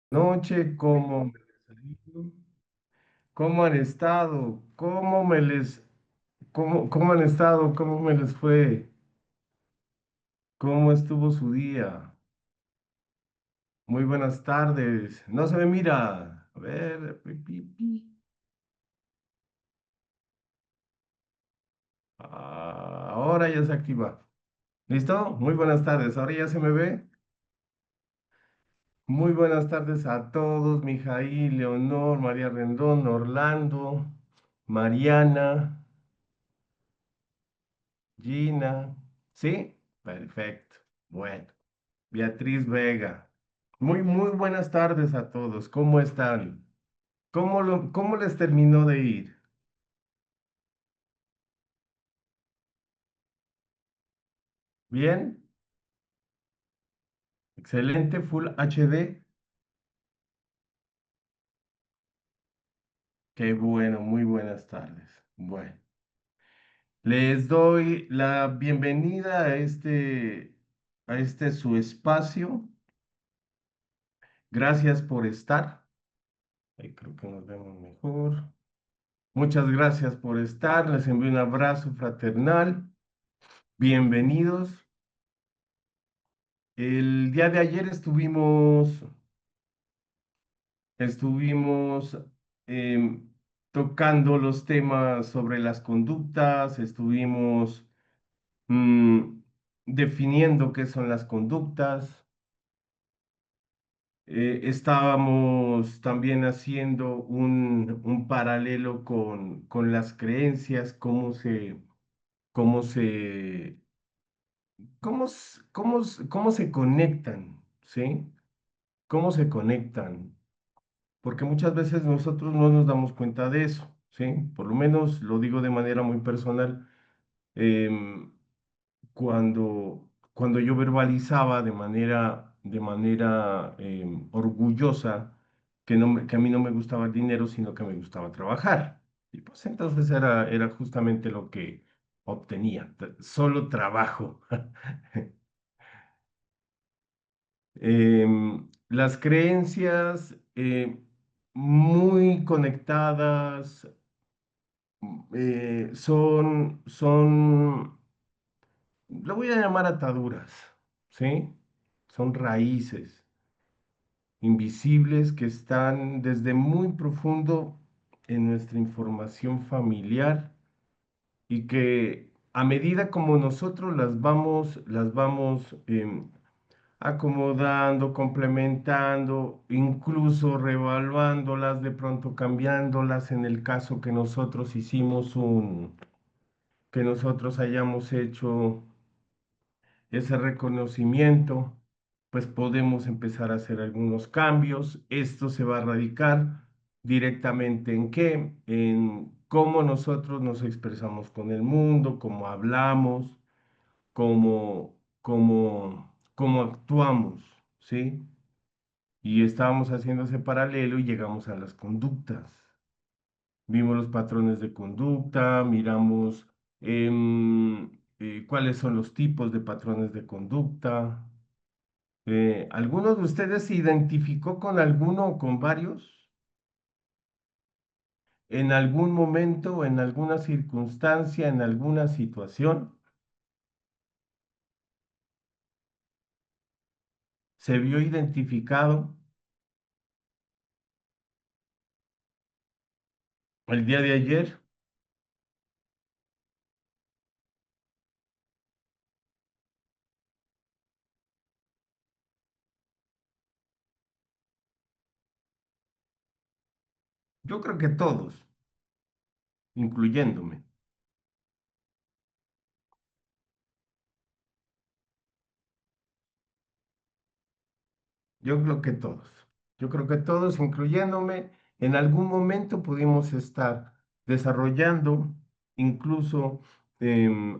Noche, ¿cómo han estado? ¿Cómo han estado? ¿Cómo me les fue? ¿Cómo estuvo su día? Muy buenas tardes. No se me mira. A ver, ahora ya se activa. ¿Listo? Muy buenas tardes. Ahora ya se me ve. Muy buenas tardes a todos. Mijail, Leonor, María Rendón, Orlando, Mariana, Gina. ¿Sí? Perfecto. Bueno. Beatriz Vega. Muy buenas tardes a todos. ¿Cómo están? ¿Cómo les terminó de ir? ¿Bien? Excelente, Full HD. Qué bueno, muy buenas tardes. Bueno, les doy la bienvenida a este su espacio. Gracias por estar. Ahí creo que nos vemos mejor. Muchas gracias por estar. Les envío un abrazo fraternal. Bienvenidos. El día de ayer estuvimos em, tocando los temas sobre las conductas, estuvimos mm, definiendo qué son las conductas, estábamos también haciendo un paralelo con las creencias, cómo se, cómo se conectan, ¿sí? ¿Cómo se conectan? Porque muchas veces nosotros no nos damos cuenta de eso, ¿sí? Por lo menos lo digo de manera muy personal. em, cuando yo verbalizaba de manera orgullosa que a mí no me gustaba el dinero, sino que me gustaba trabajar. Y pues entonces era justamente lo que obtenía, solo trabajo. Las creencias muy conectadas lo voy a llamar ataduras, ¿sí? Son raíces invisibles que están desde muy profundo en nuestra información familiar y que a medida como nosotros las vamos acomodando, complementando, incluso reevaluándolas, de pronto cambiándolas en el caso que nosotros hayamos hecho ese reconocimiento, pues podemos empezar a hacer algunos cambios. Esto se va a radicar directamente en qué, en cómo nosotros nos expresamos con el mundo, cómo hablamos, cómo actuamos, ¿sí? Y estábamos haciendo ese paralelo y llegamos a las conductas. Vimos los patrones de conducta, miramos cuáles son los tipos de patrones de conducta. ¿Alguno de ustedes se identificó con alguno o con varios? ¿En algún momento, en alguna circunstancia, en alguna situación, se vio identificado el día de ayer? Yo creo que todos, incluyéndome. Yo creo que todos. Yo creo que todos, incluyéndome, en algún momento pudimos estar desarrollando, incluso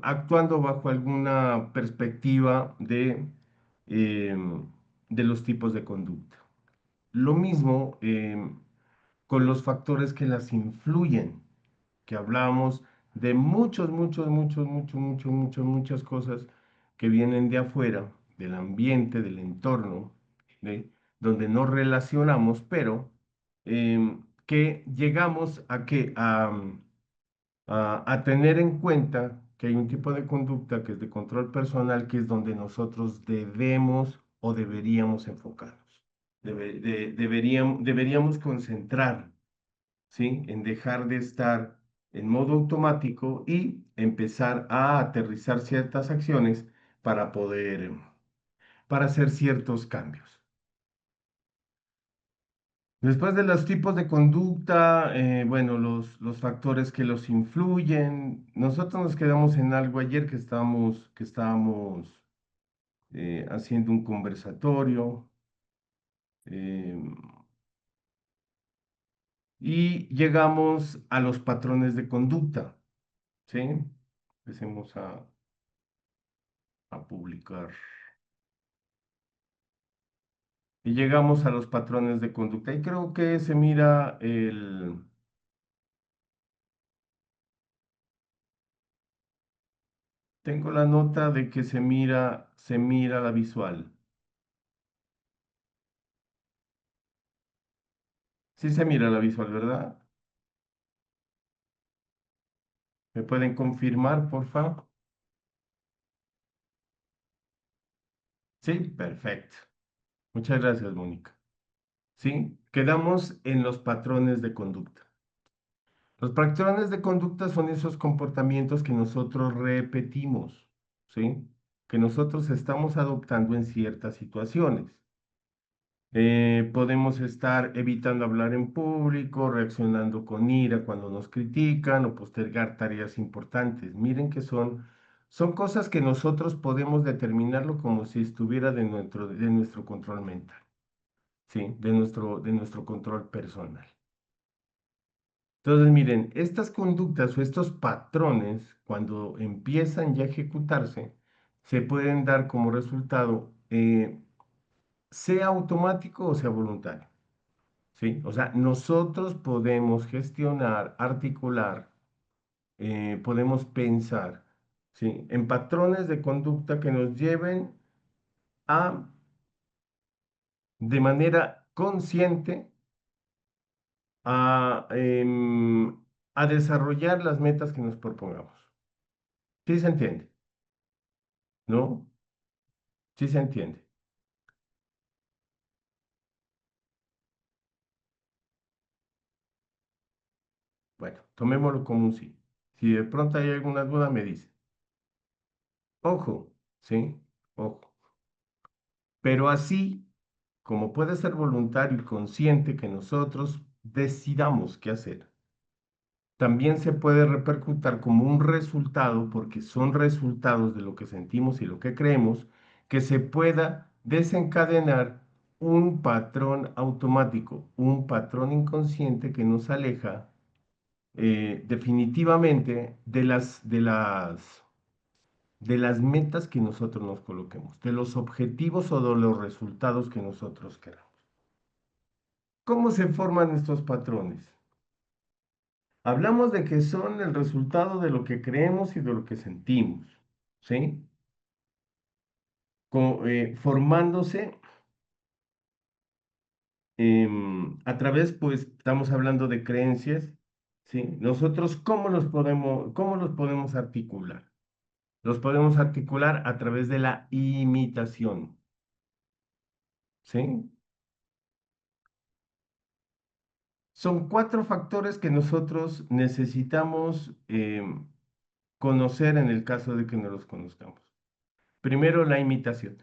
actuando bajo alguna perspectiva em, de los tipos de conducta. Lo mismo con los factores que las influyen, que hablábamos de muchas cosas que vienen de afuera, del ambiente, del entorno, ¿sí? Donde nos relacionamos, pero que llegamos a a tener en cuenta que hay un tipo de conducta que es de control personal, que es donde nosotros debemos o deberíamos enfocarnos. Deberíamos concentrar, ¿sí? En dejar de estar en modo automático y empezar a aterrizar ciertas acciones para para hacer ciertos cambios. Después de los tipos de conducta, bueno, los factores que los influyen, nosotros nos quedamos en algo ayer que estábamos haciendo un conversatorio eh, y llegamos a los patrones de conducta, ¿sí? Empecemos a publicar. Y llegamos a los patrones de conducta. Y creo que se mira tengo la nota de que se mira la visual. Sí se mira la visual, ¿verdad? ¿Me pueden confirmar, por favor? Sí, perfecto. Muchas gracias, Mónica. Sí, quedamos en los patrones de conducta. Los patrones de conducta son esos comportamientos que nosotros repetimos, ¿sí? Que nosotros estamos adoptando en ciertas situaciones. Podemos estar evitando hablar en público, reaccionando con ira cuando nos critican o postergar tareas importantes. Miren que son cosas que nosotros podemos determinarlo como si estuviera de nuestro control mental, ¿sí? De nuestro control personal. Entonces, miren, estas conductas o estos patrones, cuando empiezan ya a ejecutarse, se pueden dar como resultado, sea automático o sea voluntario. ¿Sí? O sea, nosotros podemos gestionar, articular, podemos pensar, ¿sí? En patrones de conducta que nos lleven a, de manera consciente, a, a desarrollar las metas que nos propongamos. ¿Sí se entiende? ¿No? Sí se entiende. Bueno, tomémoslo como un sí. Si de pronto hay alguna duda, me dice. Ojo, ¿sí? Ojo. Pero así como puede ser voluntario y consciente que nosotros decidamos qué hacer, también se puede repercutir como un resultado, porque son resultados de lo que sentimos y lo que creemos, que se pueda desencadenar un patrón automático, un patrón inconsciente que nos aleja definitivamente de las metas que nosotros nos coloquemos, de los objetivos o de los resultados que nosotros queramos. ¿Cómo se forman estos patrones? Hablamos de que son el resultado de lo que creemos y de lo que sentimos, ¿sí? Formándose a través, pues, estamos hablando de creencias, ¿sí? Nosotros, cómo los podemos articular? Los podemos articular a través de la imitación, ¿sí? Son cuatro factores que nosotros necesitamos conocer en el caso de que no los conozcamos. Primero, la imitación.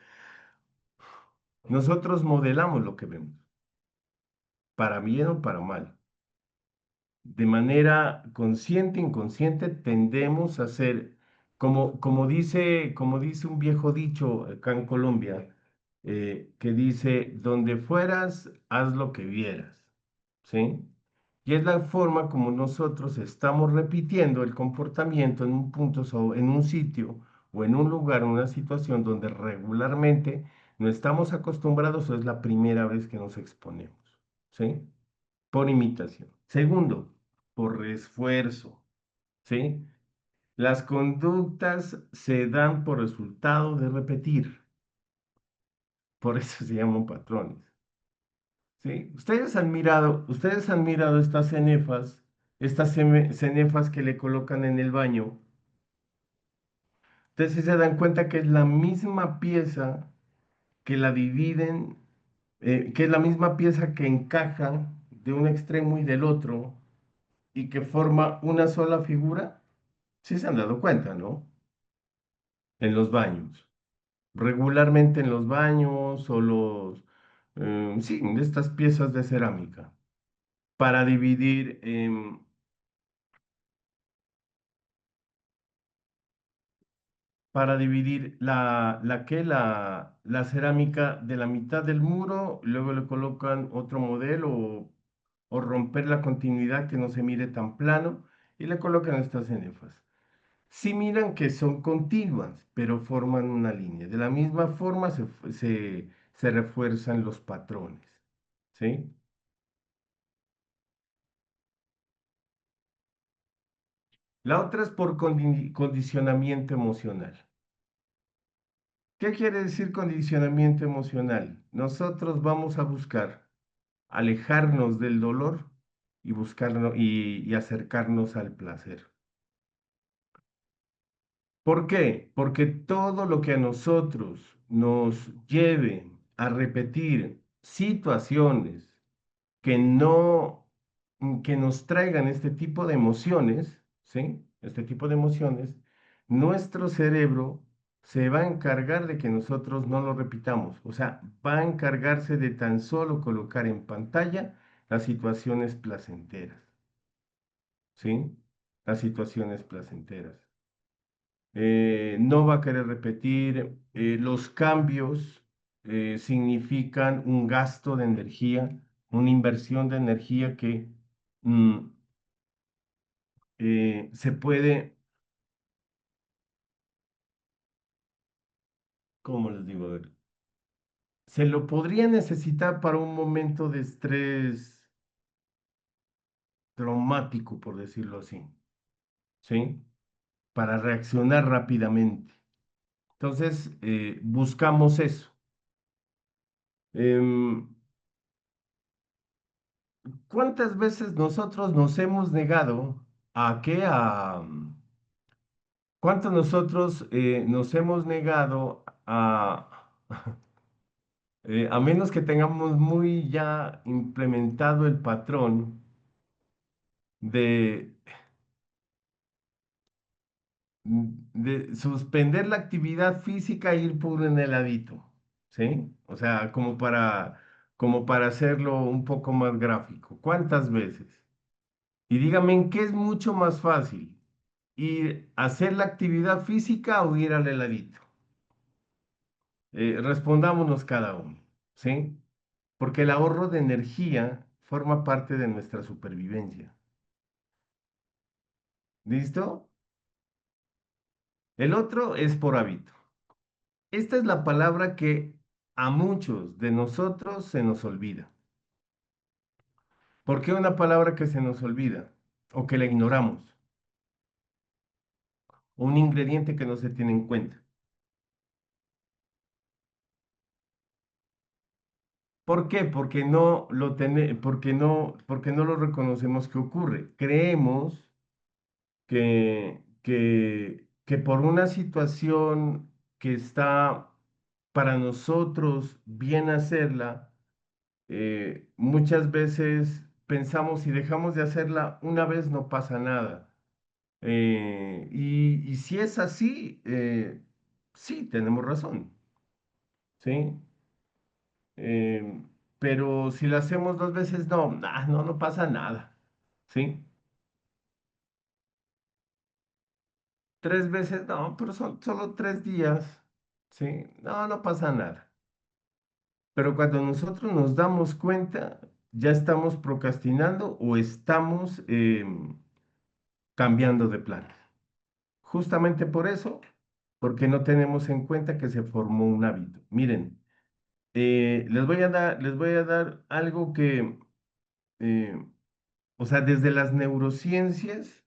Nosotros modelamos lo que vemos, para bien o para mal. De manera consciente, inconsciente, tendemos a hacer, como dice un viejo dicho acá en Colombia, que dice, donde fueras, haz lo que vieras, ¿sí? Y es la forma como nosotros estamos repitiendo el comportamiento en un punto, en un sitio o en un lugar, en una situación donde regularmente no estamos acostumbrados o es la primera vez que nos exponemos, ¿sí? Por imitación. Segundo, por esfuerzo, ¿sí? Las conductas se dan por resultado de repetir, por eso se llaman patrones. ¿Sí? Ustedes han mirado estas cenefas que le colocan en el baño. Entonces se dan cuenta que es la misma pieza que la dividen, que es la misma pieza que encaja de un extremo y del otro y que forma una sola figura. Sí se han dado cuenta, ¿no? En los baños. Regularmente en los baños o sí, de estas piezas de cerámica para dividir, la cerámica de la mitad del muro, luego le colocan otro modelo o romper la continuidad que no se mire tan plano y le colocan estas cenefas. Sí miran que son continuas, pero forman una línea. De la misma forma se refuerzan los patrones, ¿sí? La otra es por condicionamiento emocional. ¿Qué quiere decir condicionamiento emocional? Nosotros vamos a buscar alejarnos del dolor y acercarnos al placer. ¿Por qué? Porque todo lo que a nosotros nos lleve a repetir situaciones que no, que nos traigan este tipo de emociones, ¿sí? Este tipo de emociones, nuestro cerebro se va a encargar de que nosotros no lo repitamos. O sea, va a encargarse de tan solo colocar en pantalla las situaciones placenteras, ¿sí? Las situaciones placenteras. No va a querer repetir. Los cambios significan un gasto de energía, una inversión de energía que mm, se puede, ¿cómo les digo? A ver, se lo podría necesitar para un momento de estrés traumático, por decirlo así, ¿sí? Para reaccionar rápidamente. Entonces, buscamos eso. Em, ¿Cuántas veces nosotros nos hemos negado a qué? ¿Cuántos nosotros nos hemos negado a menos que tengamos muy ya implementado el patrón de, de suspender la actividad física e ir por un heladito, ¿sí? O sea, como para hacerlo un poco más gráfico. ¿Cuántas veces? Y dígame en qué es mucho más fácil, ir a hacer la actividad física o ir al heladito. Respondámonos cada uno, ¿sí? Porque el ahorro de energía forma parte de nuestra supervivencia. ¿Listo? El otro es por hábito. Esta es la palabra que a muchos de nosotros se nos olvida. ¿Por qué una palabra que se nos olvida o que la ignoramos? Un ingrediente que no se tiene en cuenta. ¿Por qué? Porque no lo reconocemos que ocurre. Creemos que por una situación que está para nosotros bien hacerla, muchas veces pensamos si dejamos de hacerla una vez no pasa nada. Y si es así, sí, tenemos razón, ¿sí? Eh, pero si la hacemos dos veces, no, no pasa nada, ¿sí? Tres veces, no, pero son solo 3 días, ¿sí? No pasa nada. Pero cuando nosotros nos damos cuenta, ya estamos procrastinando o estamos cambiando de plan. Justamente por eso, porque no tenemos en cuenta que se formó un hábito. Miren, les voy a dar algo que, eh, o sea, desde las neurociencias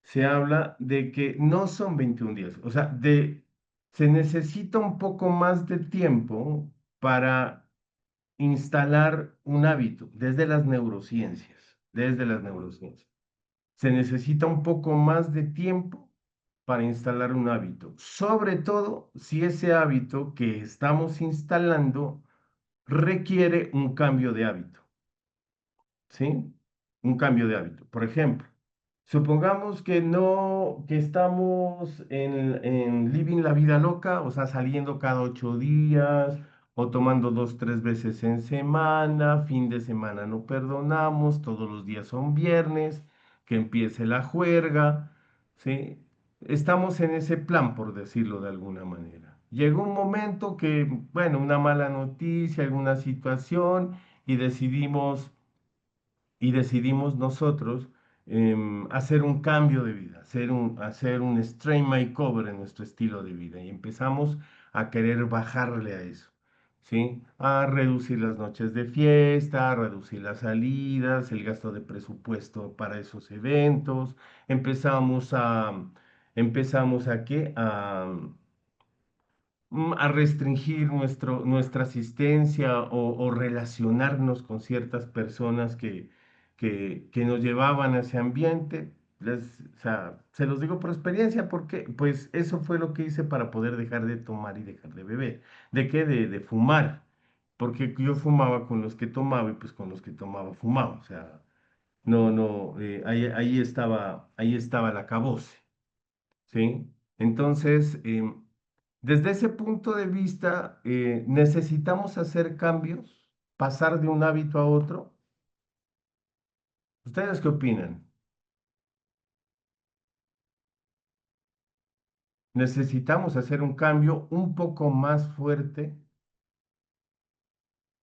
se habla de que no son 21 días, o sea, se necesita un poco más de tiempo para instalar un hábito desde las neurociencias, desde las neurociencias. Se necesita un poco más de tiempo para instalar un hábito, sobre todo si ese hábito que estamos instalando requiere un cambio de hábito. ¿Sí? Un cambio de hábito. Por ejemplo, supongamos que no, que estamos en living la vida loca, o sea, saliendo cada 8 días o tomando 2, 3 veces en semana, fin de semana no perdonamos, todos los días son viernes, que empiece la juerga, ¿sí? Estamos en ese plan, por decirlo de alguna manera. Llegó un momento que, bueno, una mala noticia, alguna situación, y decidimos nosotros hacer un cambio de vida, hacer un strain makeover en nuestro estilo de vida y empezamos a querer bajarle a eso, ¿sí? A reducir las noches de fiesta, a reducir las salidas, el gasto de presupuesto para esos eventos, empezamos a, empezamos a qué? A restringir nuestra asistencia o relacionarnos con ciertas personas que nos llevaban a ese ambiente. O sea, se los digo por experiencia porque pues eso fue lo que hice para poder dejar de tomar y dejar de beber. ¿De qué? De fumar. Porque yo fumaba con los que tomaba y pues con los que tomaba fumaba. O sea, no, no, ahí estaba el acabose. ¿Sí? Entonces, desde ese punto de vista, necesitamos hacer cambios, pasar de un hábito a otro. ¿Ustedes qué opinan? Necesitamos hacer un cambio un poco más fuerte.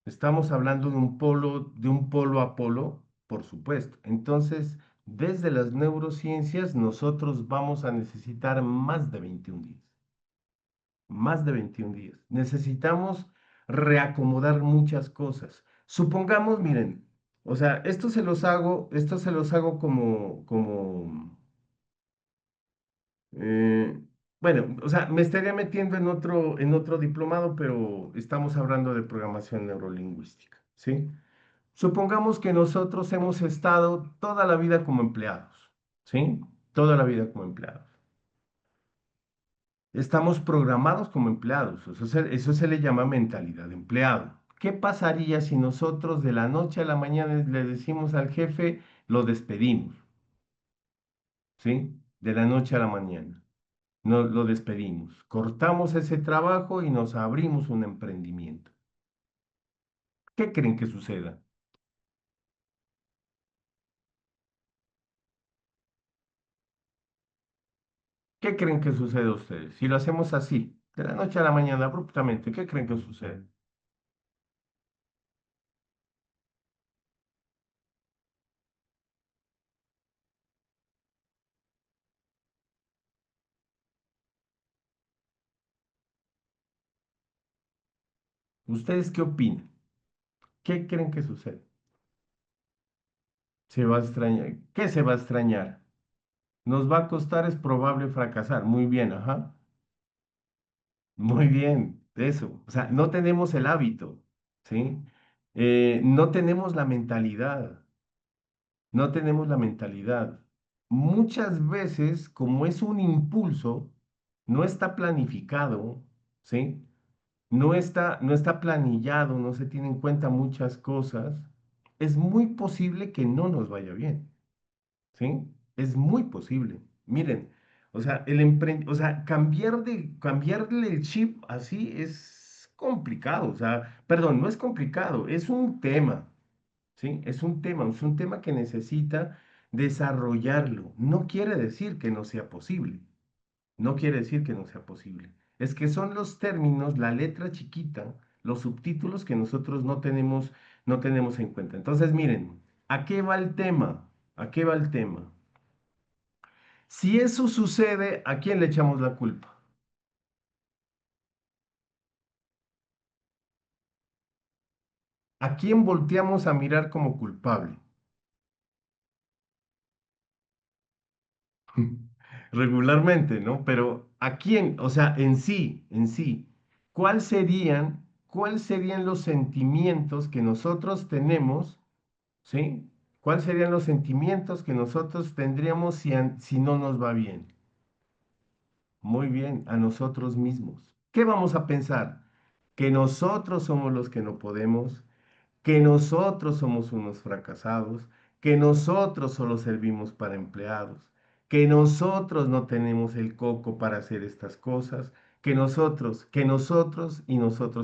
Estamos hablando de un polo a polo, por supuesto. Entonces, desde las neurociencias, nosotros vamos a necesitar más de 21 días. Más de 21 días. Necesitamos reacomodar muchas cosas. Supongamos, miren, o sea, esto se los hago eh, bueno, o sea, me estaría metiendo en otro diplomado, pero estamos hablando de programación neurolingüística, ¿sí? Supongamos que nosotros hemos estado toda la vida como empleados, ¿sí? Toda la vida como empleados. Estamos programados como empleados, eso se le llama mentalidad de empleado. ¿Qué pasaría si nosotros de la noche a la mañana le decimos al jefe, lo despedimos? ¿Sí? De la noche a la mañana. Lo despedimos. Cortamos ese trabajo y nos abrimos un emprendimiento. ¿Qué creen que suceda? ¿Qué creen que sucede a ustedes? Si lo hacemos así, de la noche a la mañana, abruptamente, ¿qué creen que sucede? ¿Ustedes qué opinan? ¿Qué creen que sucede? Se va a extrañar. ¿Qué se va a extrañar? Nos va a costar, es probable fracasar. Muy bien, ajá. Muy bien, eso. O sea, no tenemos el hábito, ¿sí? No tenemos la mentalidad, no tenemos la mentalidad. Muchas veces, como es un impulso, no está planificado, ¿sí? No está planillado, no se tiene en cuenta muchas cosas, es muy posible que no nos vaya bien. ¿Sí? Es muy posible. Miren, o sea, o sea, cambiarle el chip así es complicado. O sea, perdón, no es complicado, es un tema, ¿sí? Es un tema que necesita desarrollarlo. No quiere decir que no sea posible. No quiere decir que no sea posible. Es que son los términos, la letra chiquita, los subtítulos que nosotros no tenemos en cuenta. Entonces, miren, ¿a qué va el tema? ¿A qué va el tema? Si eso sucede, ¿a quién le echamos la culpa? ¿A quién volteamos a mirar como culpable? regularmente, ¿no? Pero ¿a quién? O sea, en sí, cuáles serían los sentimientos que nosotros tenemos, ¿sí? ¿Cuáles serían los sentimientos que nosotros tendríamos si no nos va bien? Muy bien, a nosotros mismos. ¿Qué vamos a pensar? Que nosotros somos los que no podemos, que nosotros somos unos fracasados, que nosotros solo servimos para empleados, que nosotros no tenemos el coco para hacer estas cosas, que nosotros y nosotros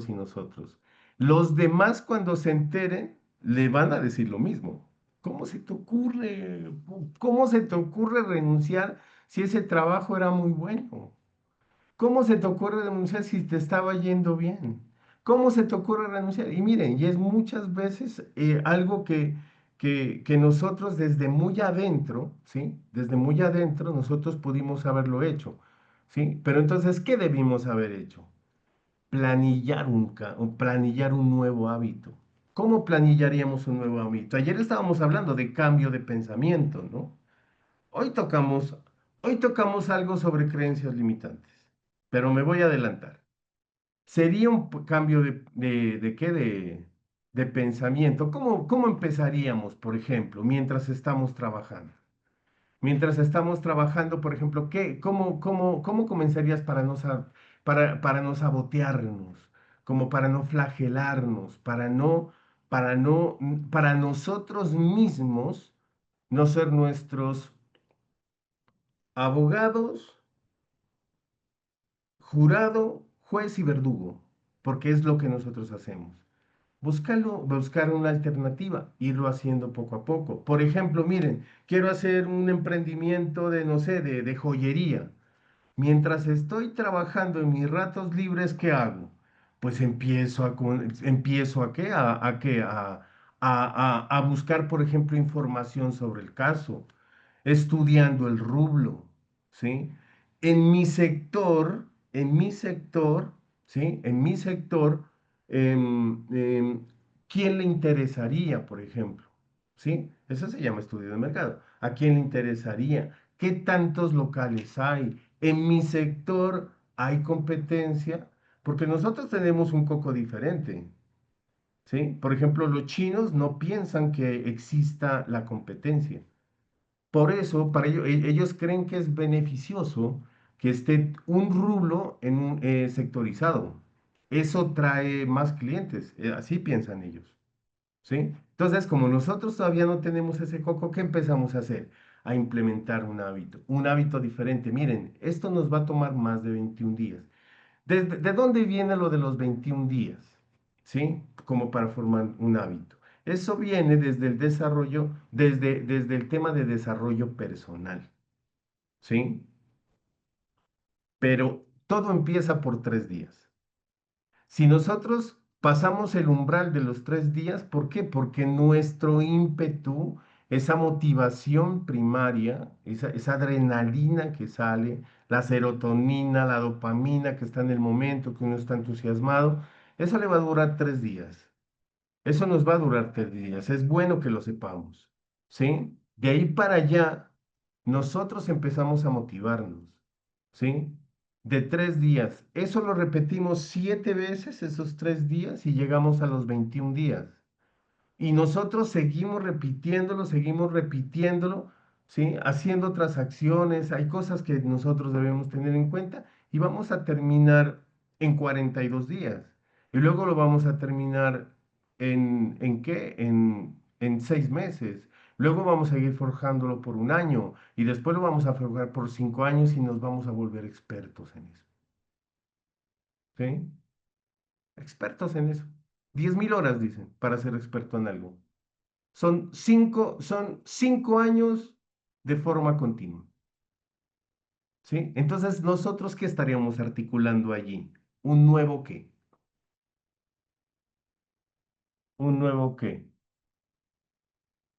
y nosotros. Los demás cuando se enteren le van a decir lo mismo. ¿Cómo se te ocurre? ¿Cómo se te ocurre renunciar si ese trabajo era muy bueno? ¿Cómo se te ocurre renunciar si te estaba yendo bien? ¿Cómo se te ocurre renunciar? Y miren, y es muchas veces algo que nosotros desde muy adentro, ¿sí? Desde muy adentro nosotros pudimos haberlo hecho, ¿sí? Pero entonces, ¿qué debimos haber hecho? Planillar un nuevo hábito. ¿Cómo planillaríamos un nuevo hábito? Ayer estábamos hablando de cambio de pensamiento, ¿no? Hoy tocamos, hoy tocamos algo sobre creencias limitantes, pero me voy a adelantar. Sería un cambio de qué? De pensamiento. ¿Cómo empezaríamos, por ejemplo, mientras estamos trabajando? Mientras estamos trabajando, por ejemplo, cómo comenzarías para no sabotearnos, como para no flagelarnos, para nosotros mismos no ser nuestros abogados, jurado, juez y verdugo, porque es lo que nosotros hacemos. Buscar una alternativa, irlo haciendo poco a poco. Por ejemplo, miren, quiero hacer un emprendimiento de, no sé, de joyería. Mientras estoy trabajando en mis ratos libres, ¿qué hago? Pues empiezo a qué? A buscar, por ejemplo, información sobre el caso, estudiando el rublo, ¿sí? En mi sector, ¿sí? En mi sector, em, em, ¿quién le interesaría, por ejemplo? ¿Sí? Eso se llama estudio de mercado. ¿A quién le interesaría? ¿Qué tantos locales hay? En mi sector hay competencia, porque nosotros tenemos un coco diferente, ¿sí? Por ejemplo, los chinos no piensan que exista la competencia. Por eso, para ellos, ellos creen que es beneficioso que esté un rublo sectorizado. Eso trae más clientes, así piensan ellos, ¿sí? Entonces, como nosotros todavía no tenemos ese coco, ¿qué empezamos a hacer? A implementar un hábito diferente. Miren, esto nos va a tomar más de 21 días. ¿De dónde viene lo de los 21 días? ¿Sí? Como para formar un hábito. Eso viene desde el desarrollo, desde el tema de desarrollo personal, ¿sí? Pero todo empieza por 3 días. Si nosotros pasamos el umbral de los 3 días, ¿por qué? Porque nuestro ímpetu, esa motivación primaria, esa adrenalina que sale, la serotonina, la dopamina que está en el momento, que uno está entusiasmado, eso le va a durar 3 días. Eso nos va a durar 3 días. Es bueno que lo sepamos, ¿sí? De ahí para allá, nosotros empezamos a motivarnos, ¿sí? De 3 días. Eso lo repetimos 7 veces esos 3 días y llegamos a los 21 días. Y nosotros seguimos repitiéndolo, ¿sí? Haciendo otras acciones. Hay cosas que nosotros debemos tener en cuenta y vamos a terminar en 42 días. Y luego lo vamos a terminar ¿en qué? En 6 meses. Luego vamos a ir forjándolo por un año y después lo vamos a forjar por 5 años y nos vamos a volver expertos en eso. ¿Sí? Expertos en eso. 10.000 horas, dicen, para ser experto en algo. Son 5 años de forma continua, ¿sí? Entonces, ¿nosotros qué estaríamos articulando allí? ¿Un nuevo qué? ¿Un nuevo qué?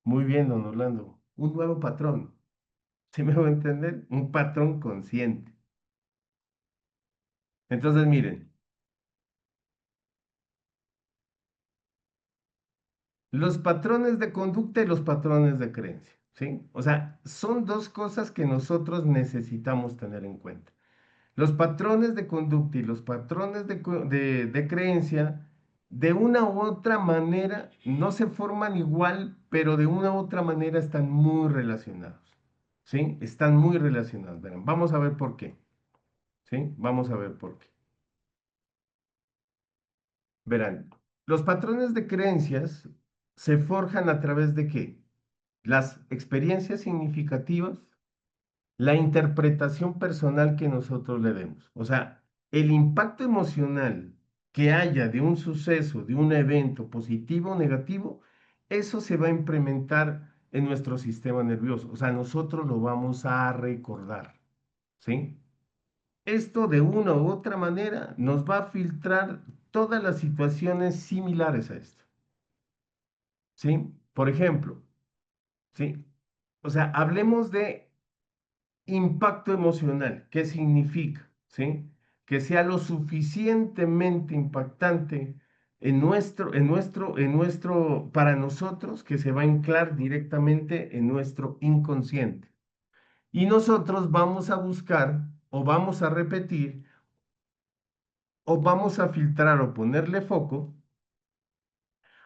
Muy bien, don Orlando. Un nuevo patrón. ¿Sí me voy a entender? Un patrón consciente. Entonces, miren, los patrones de conducta y los patrones de creencia. ¿sí? O sea, son dos cosas que nosotros necesitamos tener en cuenta. Los patrones de conducta y los patrones de creencia, de una u otra manera, no se forman igual, pero de una u otra manera están muy relacionados, ¿sí? Están muy relacionados. Verán, vamos a ver por qué, ¿sí? Vamos a ver por qué. Verán, los patrones de creencias se forjan a través de qué? Las experiencias significativas, la interpretación personal que nosotros le demos. O sea, el impacto emocional que haya de un suceso, de un evento positivo o negativo, eso se va a implementar en nuestro sistema nervioso. O sea, nosotros lo vamos a recordar, ¿sí? Esto de una u otra manera nos va a filtrar todas las situaciones similares a esto, ¿sí? Por ejemplo, ¿sí? O sea, hablemos de impacto emocional. ¿Qué significa? ¿Sí? Que sea lo suficientemente impactante para nosotros, que se va a anclar directamente en nuestro inconsciente. Y nosotros vamos a buscar o vamos a repetir o vamos a filtrar o ponerle foco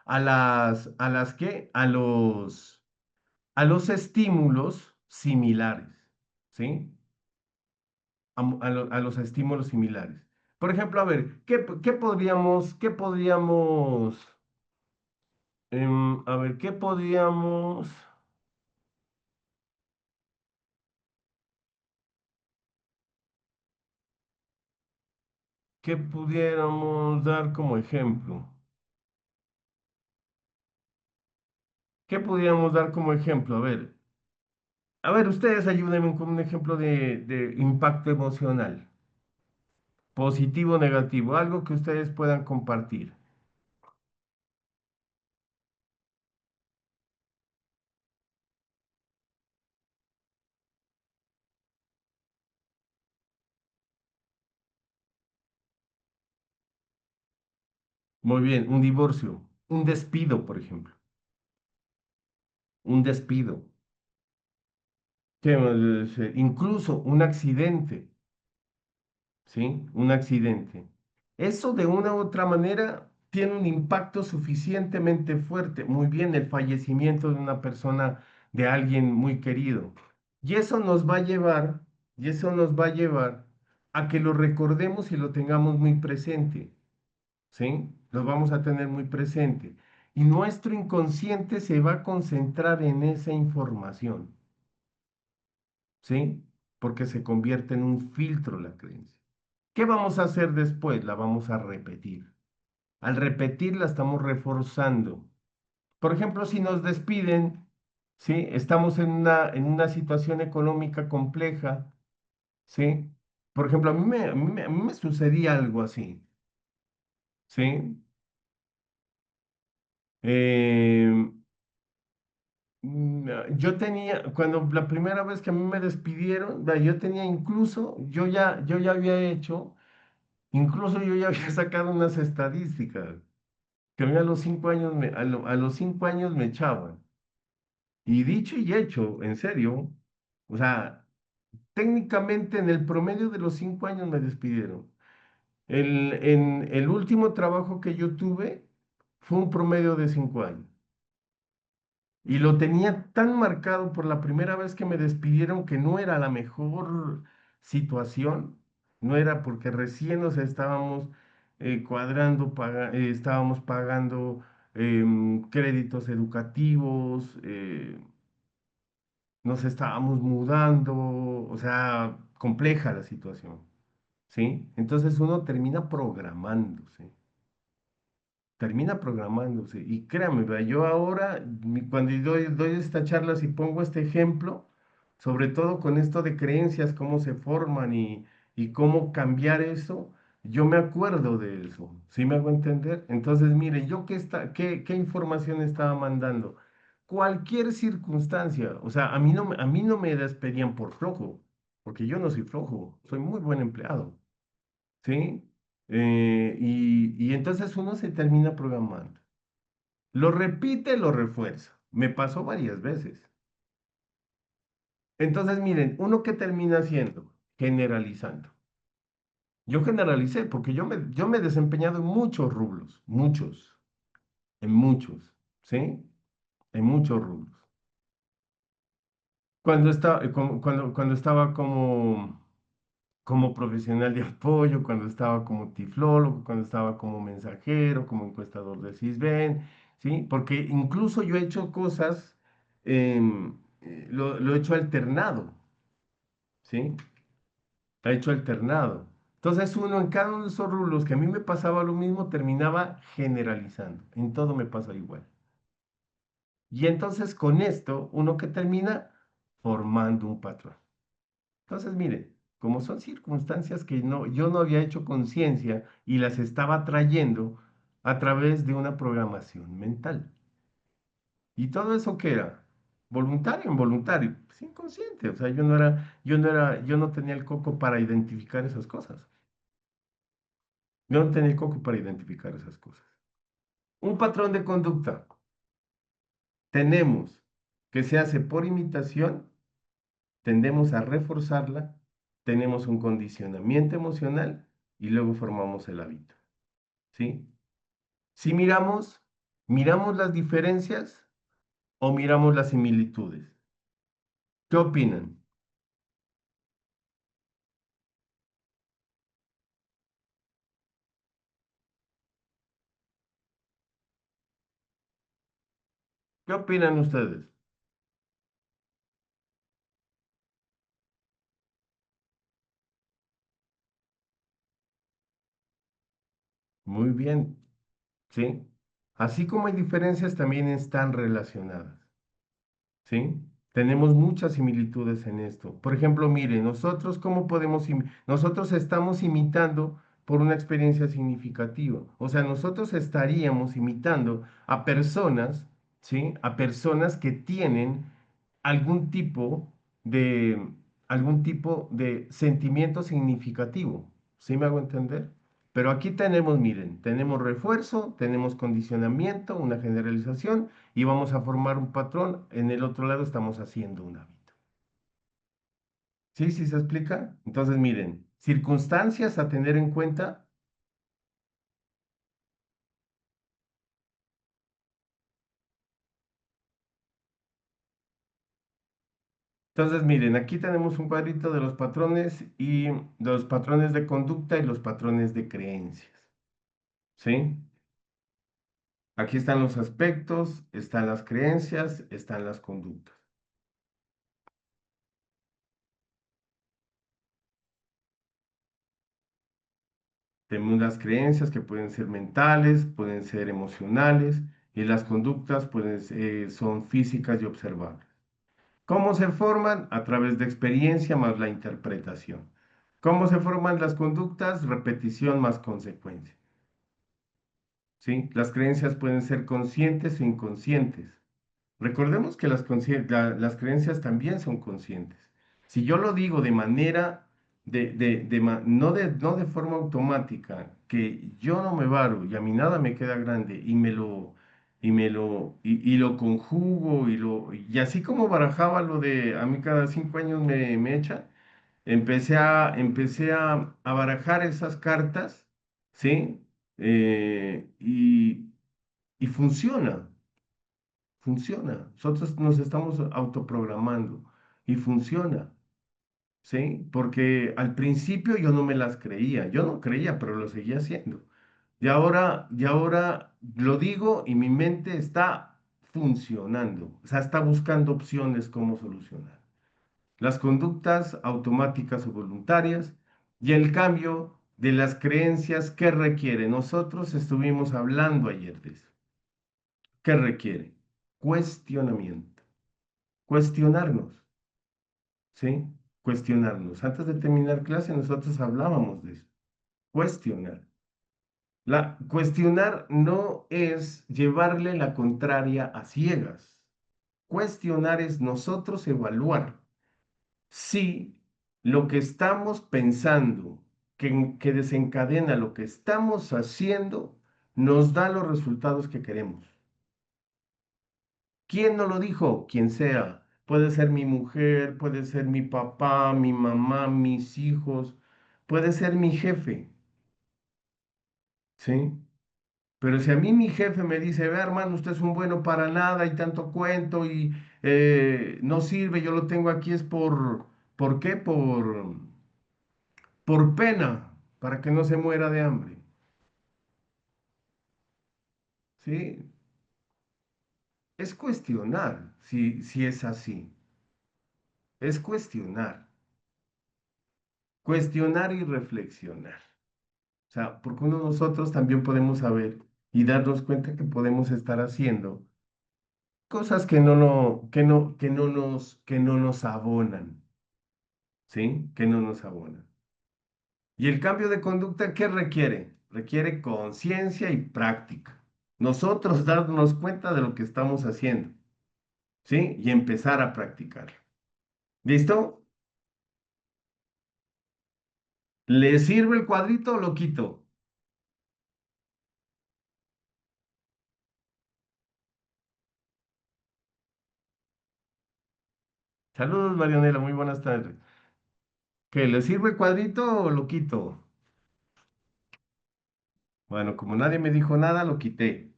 a las que, a los estímulos similares, ¿sí? A los estímulos similares. Por ejemplo, a ver, a ver, qué pudiéramos dar como ejemplo? ¿Qué pudiéramos dar como ejemplo? A ver, ustedes ayúdenme con un ejemplo de impacto emocional, positivo o negativo, algo que ustedes puedan compartir. Muy bien, un divorcio, un despido, por ejemplo, un despido, incluso un accidente. ¿Sí? Un accidente. Eso de una u otra manera tiene un impacto suficientemente fuerte. Muy bien, el fallecimiento de una persona, de alguien muy querido. Y eso nos va a llevar, y eso nos va a llevar a que lo recordemos y lo tengamos muy presente, ¿sí? Lo vamos a tener muy presente. Y nuestro inconsciente se va a concentrar en esa información, ¿sí? Porque se convierte en un filtro la creencia. ¿Qué vamos a hacer después? La vamos a repetir. Al repetirla estamos reforzando. Por ejemplo, si nos despiden, ¿sí? Estamos en una situación económica compleja, ¿sí? Por ejemplo, a mí me sucedía algo así, ¿sí? Eh, yo tenía, cuando la primera vez que a mí me despidieron, yo tenía incluso, yo ya había hecho, incluso yo ya había sacado unas estadísticas. Que a mí a los 5 años a los 5 años me echaban. Y dicho y hecho, en serio, o sea, técnicamente en el promedio de los 5 años me despidieron. En el último trabajo que yo tuve fue un promedio de 5 años. Y lo tenía tan marcado por la primera vez que me despidieron que no era la mejor situación, no era porque recién nos estábamos estábamos pagando créditos educativos, nos estábamos mudando, o sea, compleja la situación, ¿sí? Entonces uno termina programándose. Termina programándose. Y créame, vea, yo ahora, cuando doy esta charla, si pongo este ejemplo, sobre todo con esto de creencias, cómo se forman y cómo cambiar eso, yo me acuerdo de eso. ¿Sí me hago entender? Entonces, mire, yo qué información estaba mandando. Cualquier circunstancia, o sea, a mí no me despedían por flojo, porque yo no soy flojo, soy muy buen empleado. ¿Sí? Y entonces uno se termina programando. Lo repite, lo refuerza. Me pasó varias veces. Entonces, miren, uno que termina haciendo, generalizando. Yo generalicé porque yo me he desempeñado en muchos rubros, en muchos, ¿sí? En muchos rubros. Cuando estaba como profesional de apoyo, cuando estaba como tiflólogo, cuando estaba como mensajero, como encuestador de Sisbén, ¿sí? Porque incluso yo he hecho cosas, lo he hecho alternado, ¿sí? Lo he hecho alternado. Entonces uno en cada uno de esos rubros que a mí me pasaba lo mismo, terminaba generalizando. En todo me pasa igual. Y entonces con esto, uno que termina formando un patrón. Entonces, miren, como son circunstancias que yo no había hecho conciencia y las estaba trayendo a través de una programación mental. ¿Y todo eso qué era? Voluntario, involuntario, pues inconsciente. O sea, yo no tenía el coco para identificar esas cosas. Yo no tenía el coco para identificar esas cosas. Un patrón de conducta tenemos que se hace por imitación, tendemos a reforzarla, tenemos un condicionamiento emocional y luego formamos el hábito. ¿Sí? Si miramos las diferencias o miramos las similitudes. ¿Qué opinan? ¿Qué opinan ustedes? Muy bien, ¿sí? Así como hay diferencias, también están relacionadas, ¿sí? Tenemos muchas similitudes en esto. Por ejemplo, mire, nosotros, ¿cómo podemos? Nosotros estamos imitando por una experiencia significativa. O sea, nosotros estaríamos imitando a personas, ¿sí? A personas que tienen algún tipo de, algún tipo de sentimiento significativo. ¿Sí me hago entender? Pero aquí tenemos, miren, tenemos refuerzo, tenemos condicionamiento, una generalización y vamos a formar un patrón. En el otro lado estamos haciendo un hábito. ¿Sí? ¿Sí se explica? Entonces, miren, circunstancias a tener en cuenta. Entonces, miren, aquí tenemos un cuadrito de los patrones y de los patrones de conducta y los patrones de creencias. ¿Sí? Aquí están los aspectos, están las creencias, están las conductas. Tenemos las creencias que pueden ser mentales, pueden ser emocionales y las conductas son físicas y observables. ¿Cómo se forman? A través de experiencia más la interpretación. ¿Cómo se forman las conductas? Repetición más consecuencia. ¿Sí? Las creencias pueden ser conscientes o inconscientes. Recordemos que las creencias también son conscientes. Si yo lo digo de manera, no de forma automática, que yo no me varo y a mí nada me queda grande y lo conjugo y así como barajaba lo de a mí cada 5 años me echa, empecé a barajar esas cartas, ¿sí? Y funciona. Funciona. Nosotros nos estamos autoprogramando y funciona, ¿sí? Porque al principio yo no me las creía, yo no creía, pero lo seguía haciendo. Y ahora lo digo y mi mente está funcionando, o sea, está buscando opciones cómo solucionar. Las conductas automáticas o voluntarias y el cambio de las creencias que requiere. Nosotros estuvimos hablando ayer de eso. ¿Qué requiere? Cuestionamiento. Cuestionarnos, ¿sí? Cuestionarnos. Antes de terminar clase, nosotros hablábamos de eso. Cuestionar. Cuestionar no es llevarle la contraria a ciegas. Cuestionar es nosotros evaluar si lo que estamos pensando, que desencadena lo que estamos haciendo, nos da los resultados que queremos. ¿Quién nos lo dijo? Quien sea. puede ser mi mujer, puede ser mi papá, mi mamá, mis hijos, puede ser mi jefe, ¿sí? Pero si a mí mi jefe me dice, ve hermano, usted es un bueno para nada y tanto cuento y no sirve, yo lo tengo aquí es ¿por qué? Por pena, para que no se muera de hambre, ¿sí? Es cuestionar si es así, es cuestionar y reflexionar. O sea, porque uno de nosotros también podemos saber y darnos cuenta que podemos estar haciendo cosas que no nos abonan, ¿sí? Que no nos abonan. Y el cambio de conducta, ¿qué requiere? Requiere conciencia y práctica. Nosotros darnos cuenta de lo que estamos haciendo, ¿sí? Y empezar a practicar. ¿Listo? ¿Le sirve el cuadrito o lo quito? Saludos, Marianela, muy buenas tardes. ¿Qué, le sirve el cuadrito o lo quito? Bueno, como nadie me dijo nada, lo quité.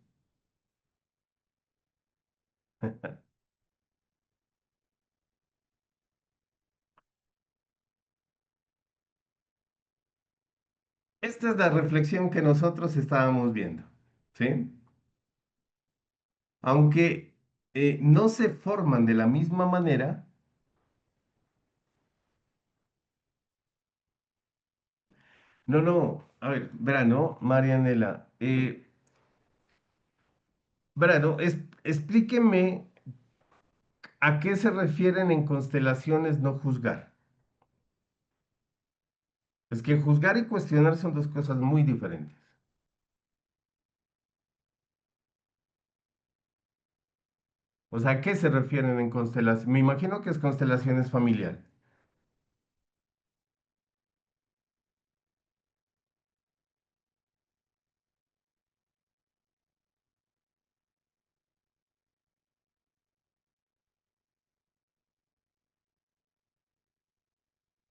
Esta es la reflexión que nosotros estábamos viendo, ¿sí? Aunque no se forman de la misma manera, no, no, a ver, verano, Marianela, verano, explíqueme a qué se refieren en constelaciones no juzgar. Es que juzgar y cuestionar son dos cosas muy diferentes. O sea, ¿a qué se refieren en constelaciones? Me imagino que es constelaciones familiares.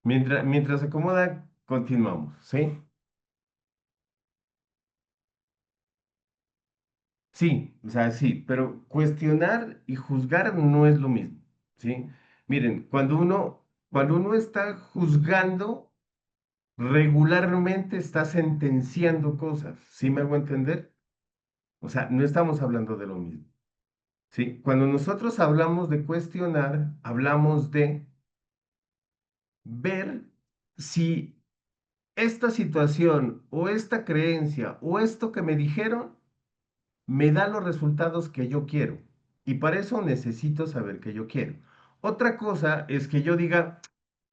Mientras se acomoda, continuamos, ¿sí? Sí, o sea, sí, pero cuestionar y juzgar no es lo mismo, ¿sí? Miren, cuando uno está juzgando, regularmente está sentenciando cosas, ¿sí me hago entender? O sea, no estamos hablando de lo mismo, ¿sí? Cuando nosotros hablamos de cuestionar, hablamos de ver si esta situación o esta creencia o esto que me dijeron me da los resultados que yo quiero. Y para eso necesito saber que yo quiero. Otra cosa es que yo diga,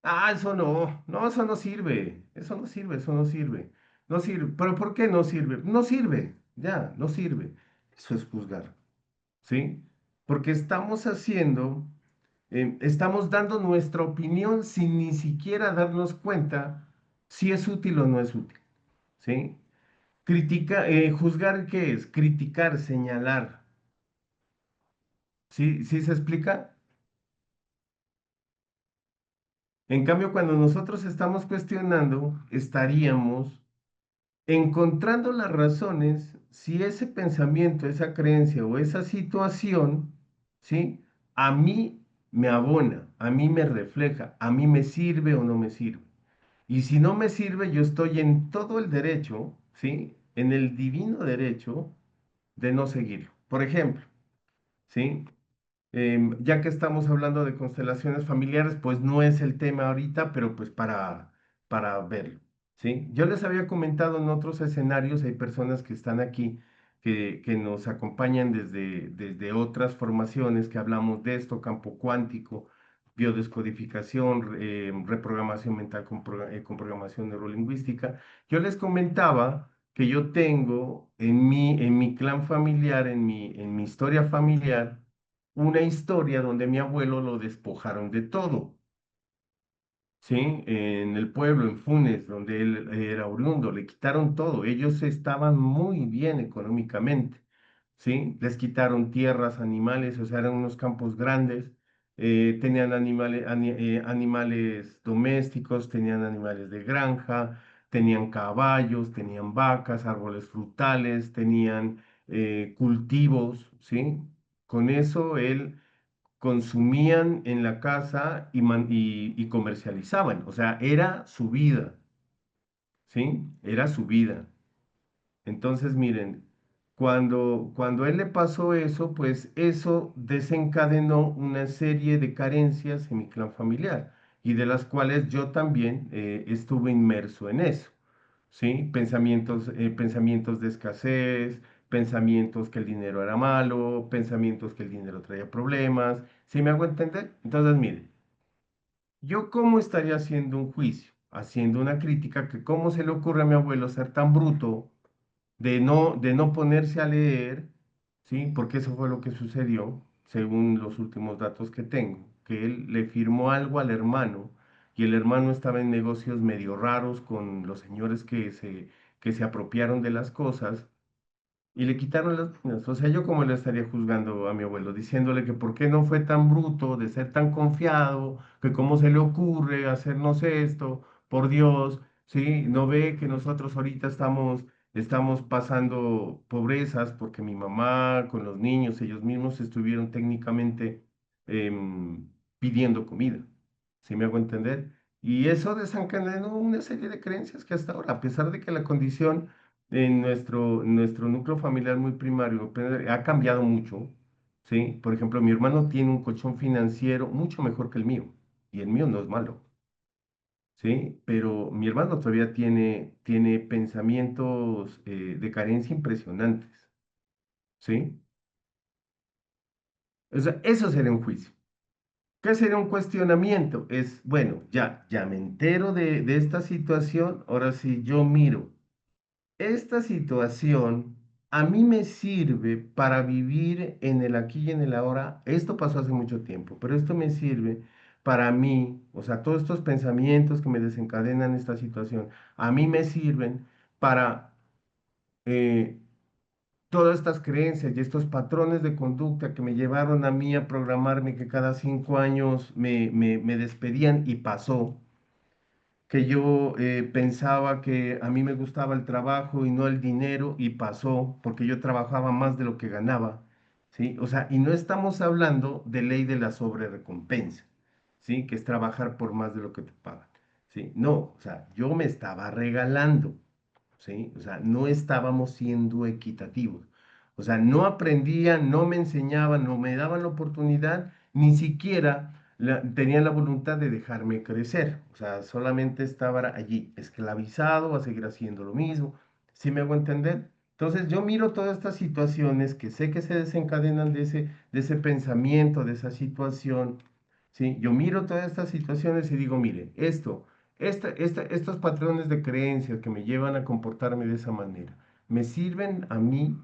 ah, eso no, no, eso no sirve, eso no sirve, eso no sirve, no sirve. ¿Pero por qué no sirve? No sirve, ya, no sirve. Eso es juzgar, ¿sí? Porque estamos haciendo, estamos dando nuestra opinión sin ni siquiera darnos cuenta si es útil o no es útil, ¿sí? Juzgar, ¿qué es? Criticar, señalar. ¿Sí? ¿Sí se explica? En cambio, cuando nosotros estamos cuestionando, estaríamos encontrando las razones si ese pensamiento, esa creencia o esa situación, ¿sí? A mí me abona, a mí me refleja, a mí me sirve o no me sirve. Y si no me sirve, yo estoy en todo el derecho, ¿sí? En el divino derecho de no seguirlo. Por ejemplo, ¿sí? Ya que estamos hablando de constelaciones familiares, pues no es el tema ahorita, pero pues para verlo, ¿sí? Yo les había comentado en otros escenarios, hay personas que están aquí, que nos acompañan desde otras formaciones, que hablamos de esto, campo cuántico, biodescodificación, reprogramación mental con programación neurolingüística. Yo les comentaba que yo tengo en mi clan familiar, en mi historia familiar, una historia donde mi abuelo lo despojaron de todo, ¿sí? En el pueblo, en Funes, donde él era oriundo, le quitaron todo. Ellos estaban muy bien económicamente, ¿sí? Les quitaron tierras, animales, o sea, eran unos campos grandes. tenían animales domésticos, tenían animales de granja, tenían caballos, tenían vacas, árboles frutales, tenían cultivos, ¿sí? Con eso él consumían en la casa y comercializaban, o sea, era su vida, ¿sí? Era su vida. Entonces, miren, cuando a él le pasó eso, pues eso desencadenó una serie de carencias en mi clan familiar y de las cuales yo también estuve inmerso en eso, ¿sí? Pensamientos de escasez, pensamientos que el dinero era malo, pensamientos que el dinero traía problemas, ¿sí me hago entender? Entonces, miren, yo cómo estaría haciendo un juicio, haciendo una crítica que cómo se le ocurre a mi abuelo ser tan bruto de no ponerse a leer, ¿sí? Porque eso fue lo que sucedió, según los últimos datos que tengo, que él le firmó algo al hermano y el hermano estaba en negocios medio raros con los señores que se apropiaron de las cosas y le quitaron las minas. O sea, yo como le estaría juzgando a mi abuelo, diciéndole que por qué no fue tan bruto, de ser tan confiado, que cómo se le ocurre hacernos esto, por Dios, ¿sí? No ve que nosotros ahorita estamos pasando pobrezas porque mi mamá con los niños, ellos mismos estuvieron técnicamente pidiendo comida, ¿sí me hago entender? Y eso desencadenó una serie de creencias que hasta ahora, a pesar de que la condición en nuestro núcleo familiar muy primario ha cambiado mucho, ¿sí? Por ejemplo, mi hermano tiene un colchón financiero mucho mejor que el mío, y el mío no es malo, ¿sí? Pero mi hermano todavía tiene pensamientos de carencia impresionantes, ¿sí? O sea, eso sería un juicio. ¿Qué sería un cuestionamiento? Es, bueno, ya me entero de esta situación, ahora sí yo miro. Esta situación a mí me sirve para vivir en el aquí y en el ahora. Esto pasó hace mucho tiempo, pero esto me sirve para mí, o sea, todos estos pensamientos que me desencadenan esta situación, a mí me sirven para eh, todas estas creencias y estos patrones de conducta que me llevaron a mí a programarme que cada 5 años me despedían y pasó que yo pensaba que a mí me gustaba el trabajo y no el dinero y pasó porque yo trabajaba más de lo que ganaba, ¿sí? O sea, y no estamos hablando de ley de la sobrerecompensa, ¿sí? Que es trabajar por más de lo que te pagan, ¿sí? No, o sea, yo me estaba regalando, ¿sí? O sea, no estábamos siendo equitativos. O sea, no aprendían, no me enseñaban, no me daban la oportunidad, ni siquiera tenían la voluntad de dejarme crecer. O sea, solamente estaba allí, esclavizado a seguir haciendo lo mismo. ¿Sí me hago entender? Entonces, yo miro todas estas situaciones que sé que se desencadenan de ese pensamiento, de esa situación. ¿Sí? Yo miro todas estas situaciones y digo, mire, estos patrones de creencias que me llevan a comportarme de esa manera, me sirven a mí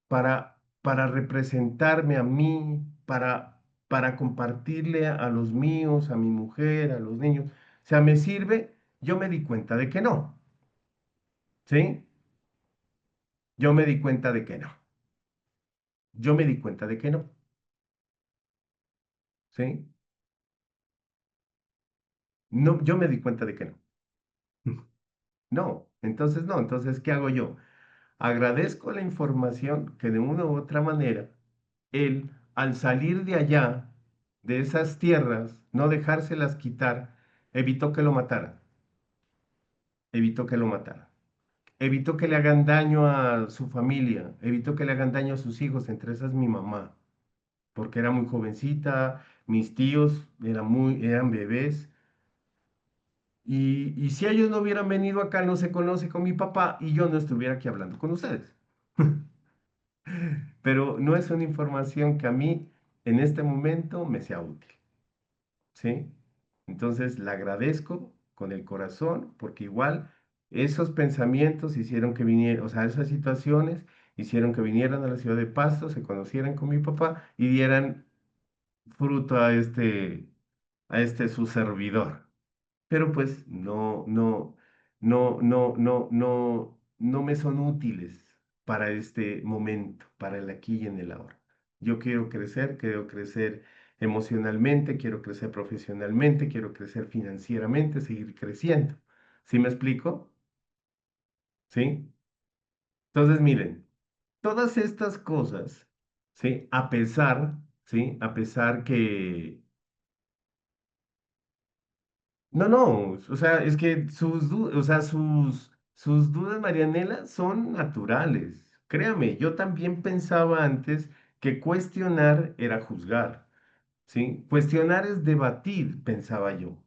para representarme a mí, para compartirle a los míos, a mi mujer, a los niños. O sea, me sirve, yo me di cuenta de que no, ¿sí? Yo me di cuenta de que no. Yo me di cuenta de que no, ¿sí? No, yo me di cuenta de que no. No, entonces no, entonces, ¿qué hago yo? Agradezco la información que de una u otra manera, él, al salir de allá, de esas tierras, no dejárselas quitar, evitó que lo mataran, evitó que lo mataran, evitó que le hagan daño a su familia, evitó que le hagan daño a sus hijos, entre esas mi mamá, porque era muy jovencita, mis tíos eran bebés, y si ellos no hubieran venido acá, no se conoce con mi papá y yo no estuviera aquí hablando con ustedes. Pero no es una información que a mí en este momento me sea útil, ¿sí? Entonces la agradezco con el corazón porque igual esos pensamientos hicieron que viniera, o sea, esas situaciones hicieron que vinieran a la ciudad de Pasto, se conocieran con mi papá y dieran fruto a este su servidor. Pero pues no me son útiles para este momento, para el aquí y en el ahora. Yo quiero crecer emocionalmente, quiero crecer profesionalmente, quiero crecer financieramente, seguir creciendo. ¿Sí me explico? ¿Sí? Entonces, miren, todas estas cosas, ¿sí? A pesar, ¿sí? A pesar que no, no, o sea, es que o sea, sus dudas, Marianela, son naturales. Créame, yo también pensaba antes que cuestionar era juzgar, ¿sí? Cuestionar es debatir, pensaba yo.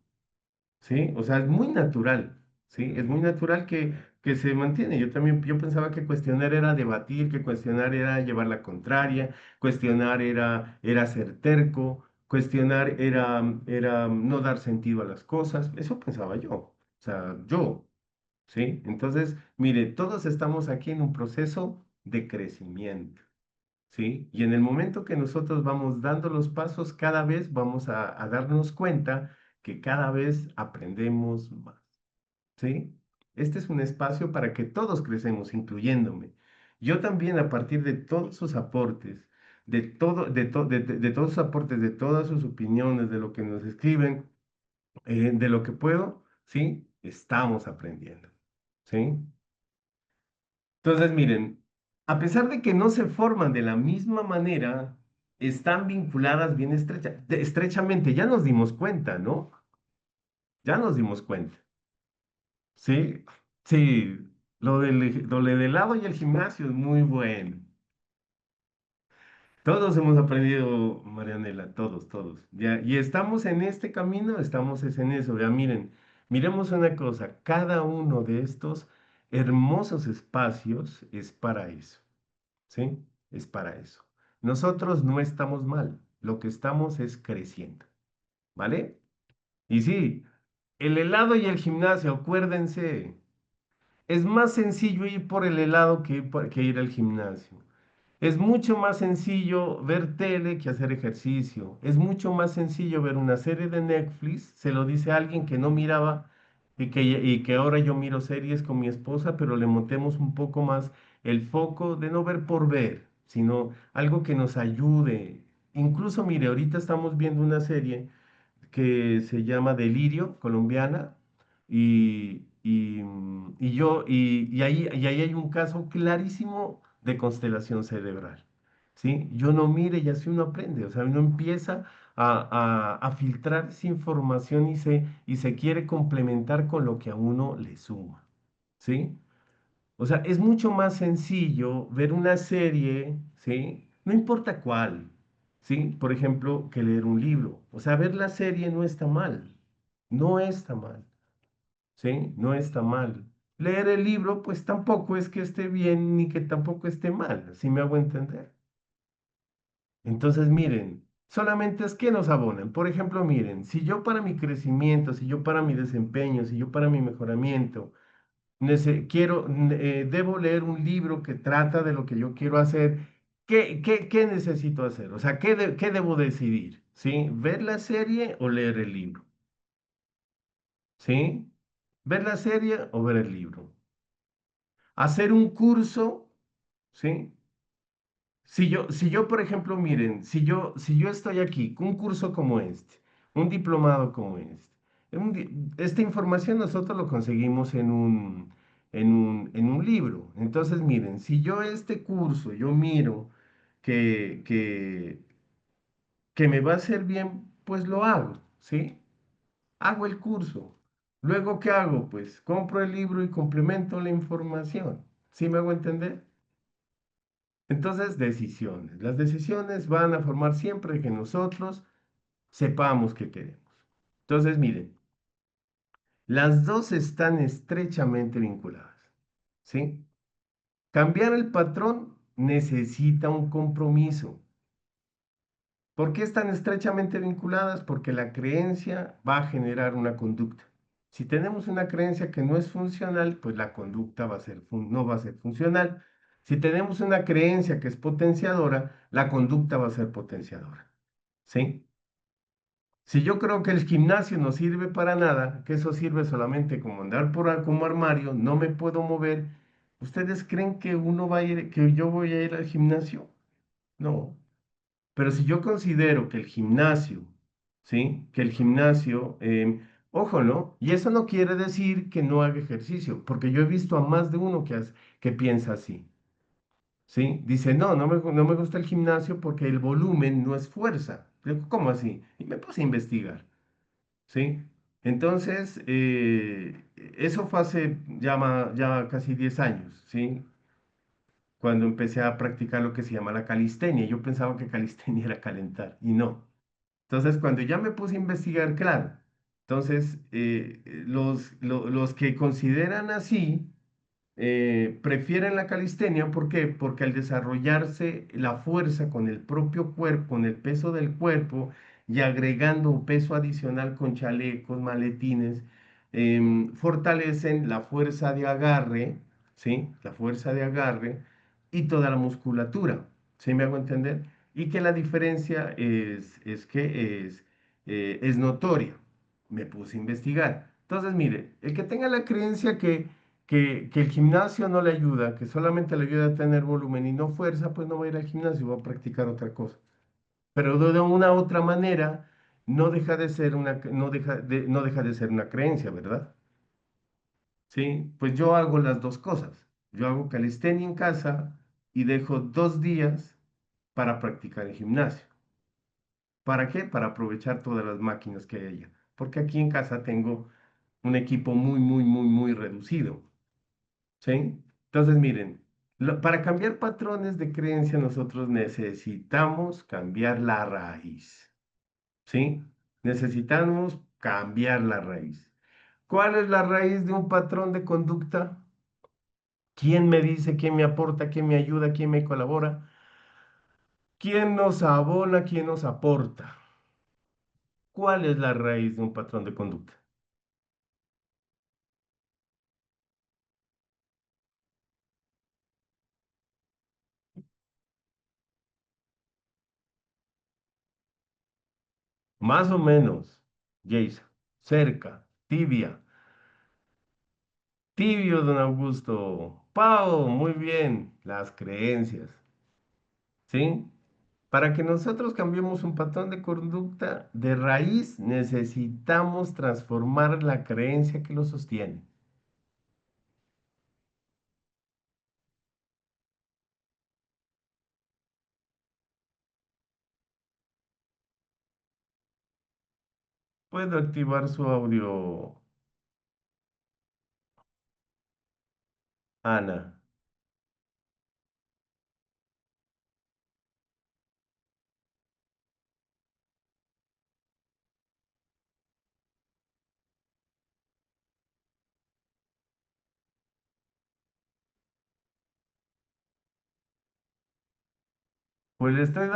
¿Sí? O sea, es muy natural, ¿sí? Es muy natural que se mantiene. Yo también, yo pensaba que cuestionar era debatir, que cuestionar era llevar la contraria, cuestionar era ser terco, cuestionar era no dar sentido a las cosas. Eso pensaba yo, o sea, yo, ¿sí? Entonces, mire, todos estamos aquí en un proceso de crecimiento. ¿Sí? Y en el momento que nosotros vamos dando los pasos, cada vez vamos a darnos cuenta que cada vez aprendemos más, ¿sí? Este es un espacio para que todos crecemos, incluyéndome. Yo también, a partir de todos sus aportes, de todos sus aportes, de todas sus opiniones, de lo que nos escriben, de lo que puedo, ¿sí? Estamos aprendiendo, ¿sí? Entonces, miren, a pesar de que no se forman de la misma manera, están vinculadas bien estrechamente. Ya nos dimos cuenta, ¿no? Ya nos dimos cuenta. Sí, sí, lo del helado y el gimnasio es muy bueno. Todos hemos aprendido, Marianela, todos, todos. Ya, y estamos en este camino, estamos es en eso. Ya miren, miremos una cosa, cada uno de estos hermosos espacios es para eso. ¿Sí? Es para eso. Nosotros no estamos mal, lo que estamos es creciendo, ¿vale? Y sí, el helado y el gimnasio, acuérdense, es más sencillo ir por el helado que ir al gimnasio. Es mucho más sencillo ver tele que hacer ejercicio. Es mucho más sencillo ver una serie de Netflix, se lo dice alguien que no miraba y que ahora yo miro series con mi esposa, pero le montemos un poco más el foco de no ver por ver, sino algo que nos ayude. Incluso, mire, ahorita estamos viendo una serie que se llama Delirio, colombiana, y ahí hay un caso clarísimo de constelación cerebral, ¿sí? Yo no mire y así uno aprende, o sea, uno empieza a filtrar esa información y se quiere complementar con lo que a uno le suma, ¿sí? O sea, es mucho más sencillo ver una serie, ¿sí? No importa cuál, ¿sí? Por ejemplo, que leer un libro. O sea, ver la serie no está mal, no está mal, ¿sí? No está mal. Leer el libro, pues tampoco es que esté bien ni que tampoco esté mal, ¿sí me hago entender? Entonces, miren, solamente es que nos abonan. Por ejemplo, miren, si yo para mi crecimiento, si yo para mi desempeño, si yo para mi mejoramiento, debo leer un libro que trata de lo que yo quiero hacer. ¿Qué necesito hacer? O sea, ¿qué debo decidir? ¿Sí? ¿Ver la serie o leer el libro? ¿Sí? ¿Ver la serie o ver el libro? ¿Hacer un curso? ¿Sí? Si yo, por ejemplo, miren, si yo estoy aquí con un curso como este, un diplomado como este, esta información nosotros lo conseguimos en un libro. Entonces, miren, si yo este curso, yo miro que me va a hacer bien, pues lo hago, ¿sí? Hago el curso. Luego, ¿qué hago? Pues compro el libro y complemento la información. ¿Sí me hago entender? Entonces, decisiones. Las decisiones van a formar siempre que nosotros sepamos qué queremos. Entonces, miren, las dos están estrechamente vinculadas, ¿sí? Cambiar el patrón necesita un compromiso. ¿Por qué están estrechamente vinculadas? Porque la creencia va a generar una conducta. Si tenemos una creencia que no es funcional, pues la conducta no va a ser funcional. Si tenemos una creencia que es potenciadora, la conducta va a ser potenciadora. ¿Sí? Si yo creo que el gimnasio no sirve para nada, que eso sirve solamente como andar como armario, no me puedo mover, ¿ustedes creen que uno va a ir, que yo voy a ir al gimnasio? No. Pero si yo considero que el gimnasio, ¿sí? Que el gimnasio, ojo, ¿no? Y eso no quiere decir que no haga ejercicio, porque yo he visto a más de uno que piensa así, ¿sí? Dice, no, no me gusta el gimnasio porque el volumen no es fuerza. Le digo, ¿cómo así? Y me puse a investigar, ¿sí? Entonces, eso fue hace ya casi 10 años, ¿sí? Cuando empecé a practicar lo que se llama la calistenia. Yo pensaba que calistenia era calentar y no. Entonces, cuando ya me puse a investigar, claro, entonces los que consideran así, prefieren la calistenia, ¿por qué? Porque al desarrollarse la fuerza con el propio cuerpo, con el peso del cuerpo y agregando peso adicional con chalecos, maletines, fortalecen la fuerza de agarre, ¿sí? La fuerza de agarre y toda la musculatura, ¿sí me hago entender? Y que la diferencia es notoria. Me puse a investigar. Entonces, mire, el que tenga la creencia que el gimnasio no le ayuda, que solamente le ayuda a tener volumen y no fuerza, pues no va a ir al gimnasio, va a practicar otra cosa. Pero de una u otra manera, no deja de ser una creencia, ¿verdad? Sí, pues yo hago las dos cosas. Yo hago calistenia en casa y dejo 2 días para practicar en gimnasio. ¿Para qué? Para aprovechar todas las máquinas que hay allá. Porque aquí en casa tengo un equipo muy reducido. ¿Sí? Entonces, miren, para cambiar patrones de creencia nosotros necesitamos cambiar la raíz, ¿sí? Necesitamos cambiar la raíz. ¿Cuál es la raíz de un patrón de conducta? ¿Quién me dice, quién me aporta, quién me ayuda, quién me colabora? ¿Quién nos abona, quién nos aporta? ¿Cuál es la raíz de un patrón de conducta? Más o menos, Jason, cerca, tibia. Tibio, don Augusto. Pau, muy bien. Las creencias. ¿Sí? Para que nosotros cambiemos un patrón de conducta de raíz, necesitamos transformar la creencia que lo sostiene. Puedo activar su audio, Ana. Pues le estoy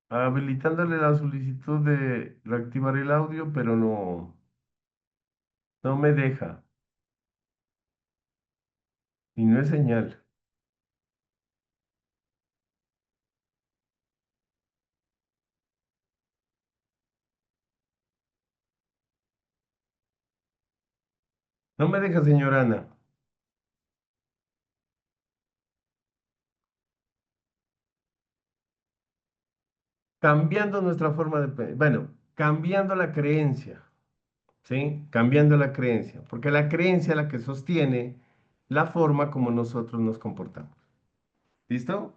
habilitándole la solicitud de reactivar el audio, pero no me deja. Y no es señal. No me deja, señora Ana. Cambiando nuestra forma de, bueno, cambiando la creencia, ¿sí? Cambiando la creencia, porque la creencia es la que sostiene la forma como nosotros nos comportamos. ¿Listo?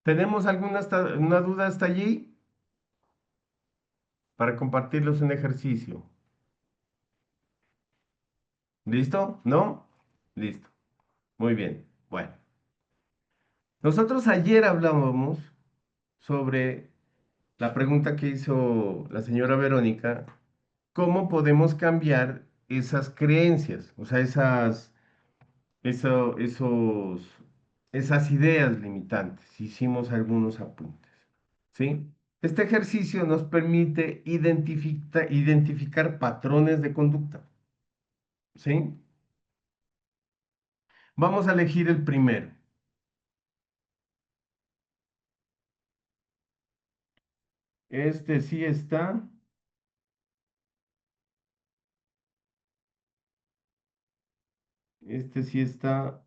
¿Tenemos una duda hasta allí? Para compartirles un ejercicio. ¿Listo? ¿No? Listo. Muy bien. Bueno, nosotros ayer hablábamos sobre la pregunta que hizo la señora Verónica, ¿cómo podemos cambiar esas creencias? O sea, esas ideas limitantes. Hicimos algunos apuntes, ¿sí? Este ejercicio nos permite identificar patrones de conducta, ¿sí? Vamos a elegir el primero. Este sí está, este sí está.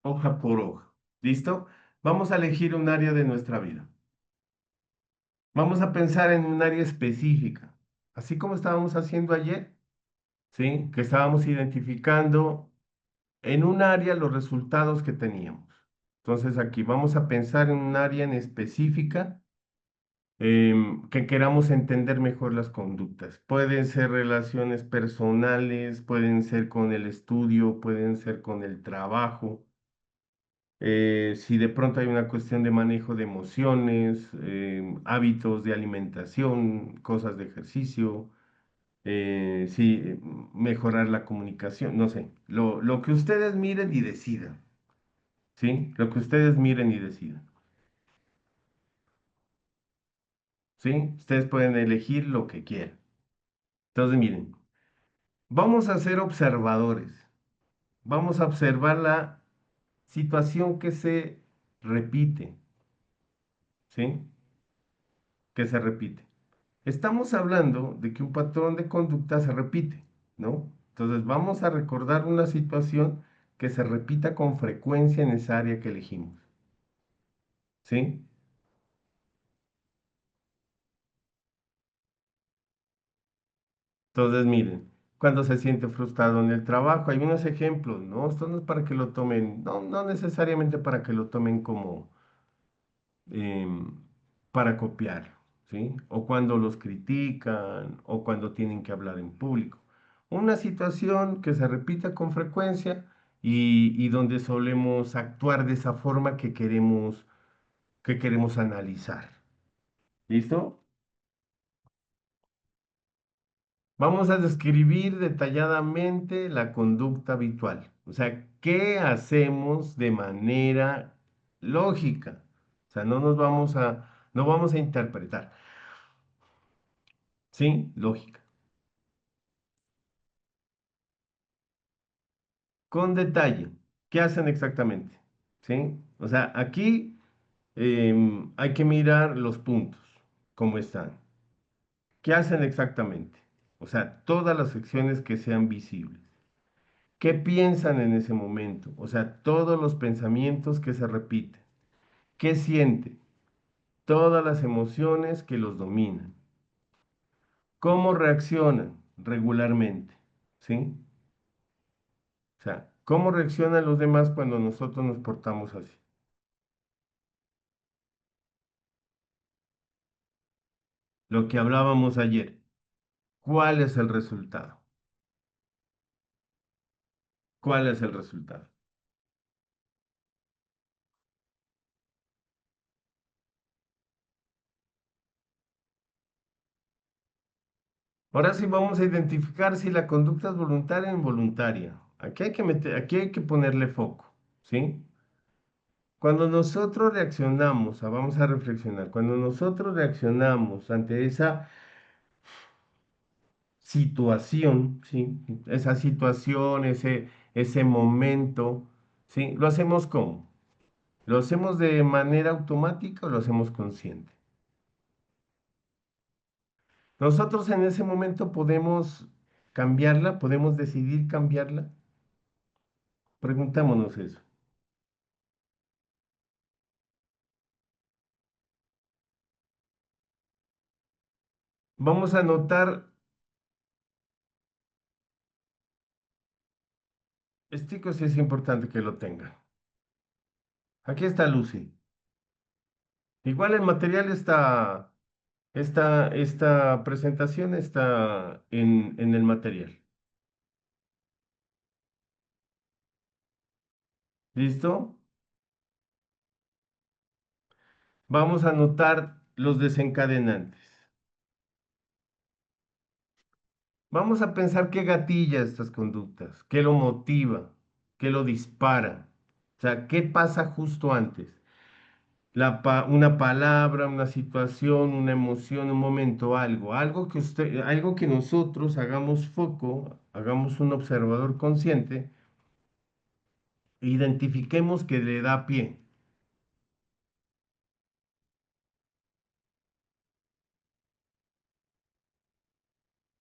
hoja por hoja. ¿Listo? Vamos a elegir un área de nuestra vida. Vamos a pensar en un área específica, así como estábamos haciendo ayer, ¿sí? Que estábamos identificando en un área los resultados que teníamos. Entonces aquí vamos a pensar en un área en específica que queramos entender mejor las conductas. Pueden ser relaciones personales, pueden ser con el estudio, pueden ser con el trabajo. Si de pronto hay una cuestión de manejo de emociones, hábitos de alimentación, cosas de ejercicio, sí, mejorar la comunicación, no sé, lo que ustedes miren y decidan, ¿sí? Lo que ustedes miren y decidan, ¿sí? Ustedes pueden elegir lo que quieran. Entonces, miren, vamos a ser observadores, vamos a observar la situación que se repite, ¿sí? Que se repite. Estamos hablando de que un patrón de conducta se repite, ¿no? Entonces vamos a recordar una situación que se repita con frecuencia en esa área que elegimos, ¿sí? Entonces miren, cuando se siente frustrado en el trabajo, hay unos ejemplos, ¿no? Esto no es para que lo tomen, no necesariamente para que lo tomen como em, para copiar, ¿sí? O cuando los critican o cuando tienen que hablar en público. Una situación que se repita con frecuencia y donde solemos actuar de esa forma que queremos analizar. ¿Listo? Vamos a describir detalladamente la conducta habitual. O sea, ¿qué hacemos de manera lógica? O sea, no vamos a interpretar. ¿Sí? Lógica. Con detalle. ¿Qué hacen exactamente? ¿Sí? O sea, aquí hay que mirar los puntos, cómo están. ¿Qué hacen exactamente? O sea, todas las secciones que sean visibles. ¿Qué piensan en ese momento? O sea, todos los pensamientos que se repiten. ¿Qué sienten? Todas las emociones que los dominan. ¿Cómo reaccionan regularmente? ¿Sí? O sea, ¿cómo reaccionan los demás cuando nosotros nos portamos así? Lo que hablábamos ayer. ¿Cuál es el resultado? ¿Cuál es el resultado? Ahora sí vamos a identificar si la conducta es voluntaria o involuntaria. Aquí hay que ponerle foco, ¿sí? Cuando nosotros reaccionamos, vamos a reflexionar, cuando nosotros reaccionamos ante esa situación, ¿sí? Esa situación, ese momento, ¿sí? ¿Lo hacemos cómo? ¿Lo hacemos de manera automática o lo hacemos consciente? Nosotros en ese momento podemos cambiarla, podemos decidir cambiarla. Preguntémonos eso. Vamos a anotar, esto sí es importante que lo tenga. Aquí está Lucy. Igual el material está, esta presentación está en el material. ¿Listo? Vamos a anotar los desencadenantes. Vamos a pensar qué gatilla estas conductas, qué lo motiva, qué lo dispara. O sea, ¿qué pasa justo antes? Una palabra, una situación, una emoción, un momento, algo que nosotros hagamos foco, hagamos un observador consciente, e identifiquemos que le da pie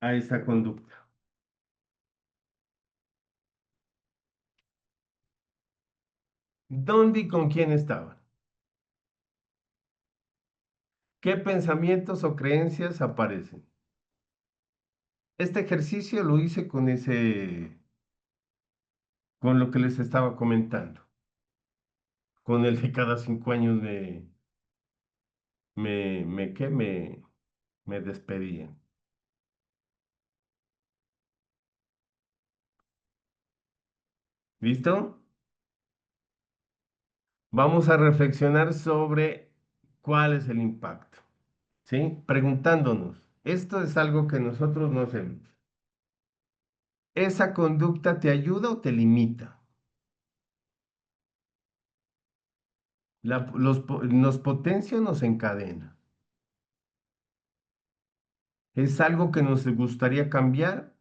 a esa conducta. ¿Dónde y con quién estaban? ¿Qué pensamientos o creencias aparecen? Este ejercicio lo hice con lo que les estaba comentando, con el de cada 5 años ¿qué? Me despedían. ¿Listo? Vamos a reflexionar sobre cuál es el impacto, ¿sí? Preguntándonos, esto es algo que nosotros no hacemos. ¿Esa conducta te ayuda o te limita? ¿Nos potencia o nos encadena? ¿Es algo que nos gustaría cambiar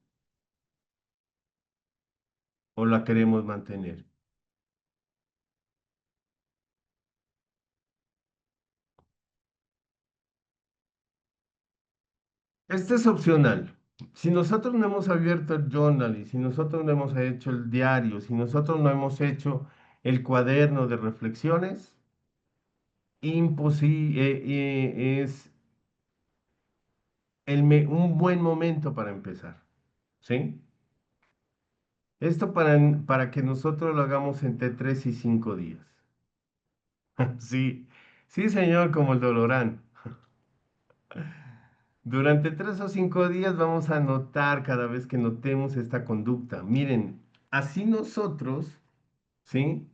o la queremos mantener? Este es opcional. Si nosotros no hemos abierto el journal y si nosotros no hemos hecho el diario, si nosotros no hemos hecho el cuaderno de reflexiones, imposible, es un buen momento para empezar, ¿sí? Esto para que nosotros lo hagamos entre 3 y 5 días. Sí, sí, señor, como el Dolorán. Durante 3 o 5 días vamos a notar cada vez que notemos esta conducta. Miren, así nosotros, ¿sí?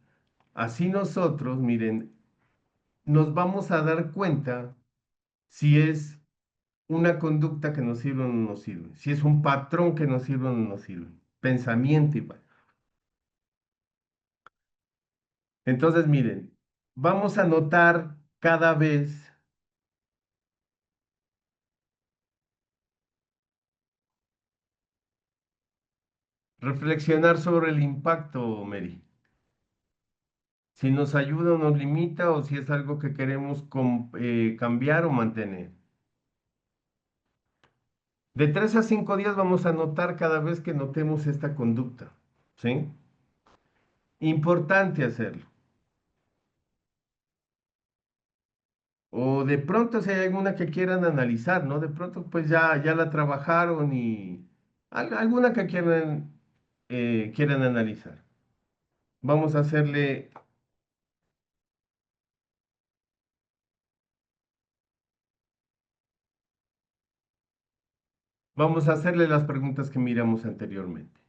Así nosotros, miren, nos vamos a dar cuenta si es una conducta que nos sirve o no nos sirve, si es un patrón que nos sirve o no nos sirve, pensamiento igual. Entonces, miren, vamos a notar cada vez, reflexionar sobre el impacto, Mary. Si nos ayuda o nos limita o si es algo que queremos cambiar o mantener. De 3 a 5 días vamos a notar cada vez que notemos esta conducta, ¿sí? Importante hacerlo. O de pronto si hay alguna que quieran analizar, ¿no? De pronto pues ya la trabajaron y alguna que quieran analizar. Vamos a hacerle, vamos a hacerle las preguntas que miramos anteriormente.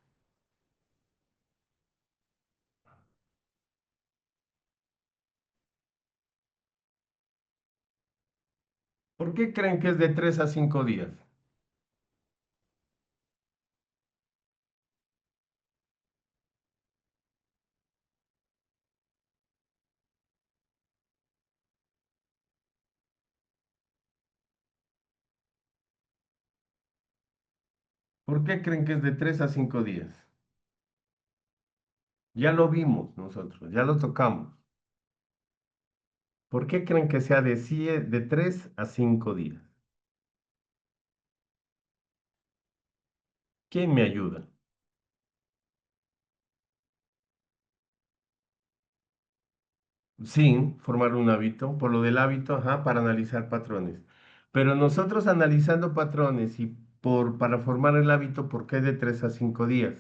¿Por qué creen que es de 3 a 5 días? ¿Por qué creen que es de 3 a 5 días? Ya lo vimos nosotros, ya lo tocamos. ¿Por qué creen que sea de 3 a 5 días? ¿Quién me ayuda? Sí, formar un hábito, por lo del hábito, ajá, para analizar patrones. Pero nosotros analizando patrones y para formar el hábito, ¿por qué de 3 a 5 días?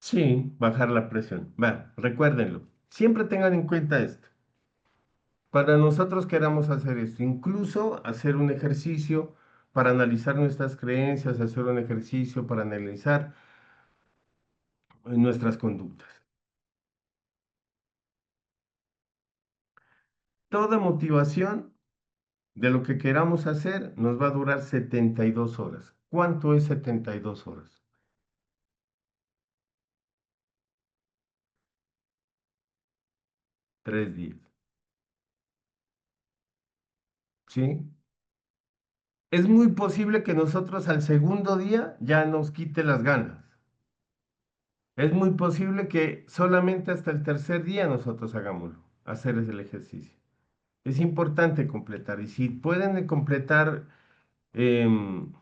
Sí, bajar la presión. Va, recuérdenlo. Siempre tengan en cuenta esto. Para nosotros queramos hacer esto, incluso hacer un ejercicio para analizar nuestras creencias, hacer un ejercicio para analizar nuestras conductas. Toda motivación de lo que queramos hacer nos va a durar 72 horas. ¿Cuánto es 72 horas? 3 días. ¿Sí? Es muy posible que nosotros al segundo día ya nos quite las ganas. Es muy posible que solamente hasta el tercer día nosotros hagámoslo, hacer el ejercicio. Es importante completar. Y si pueden completar em,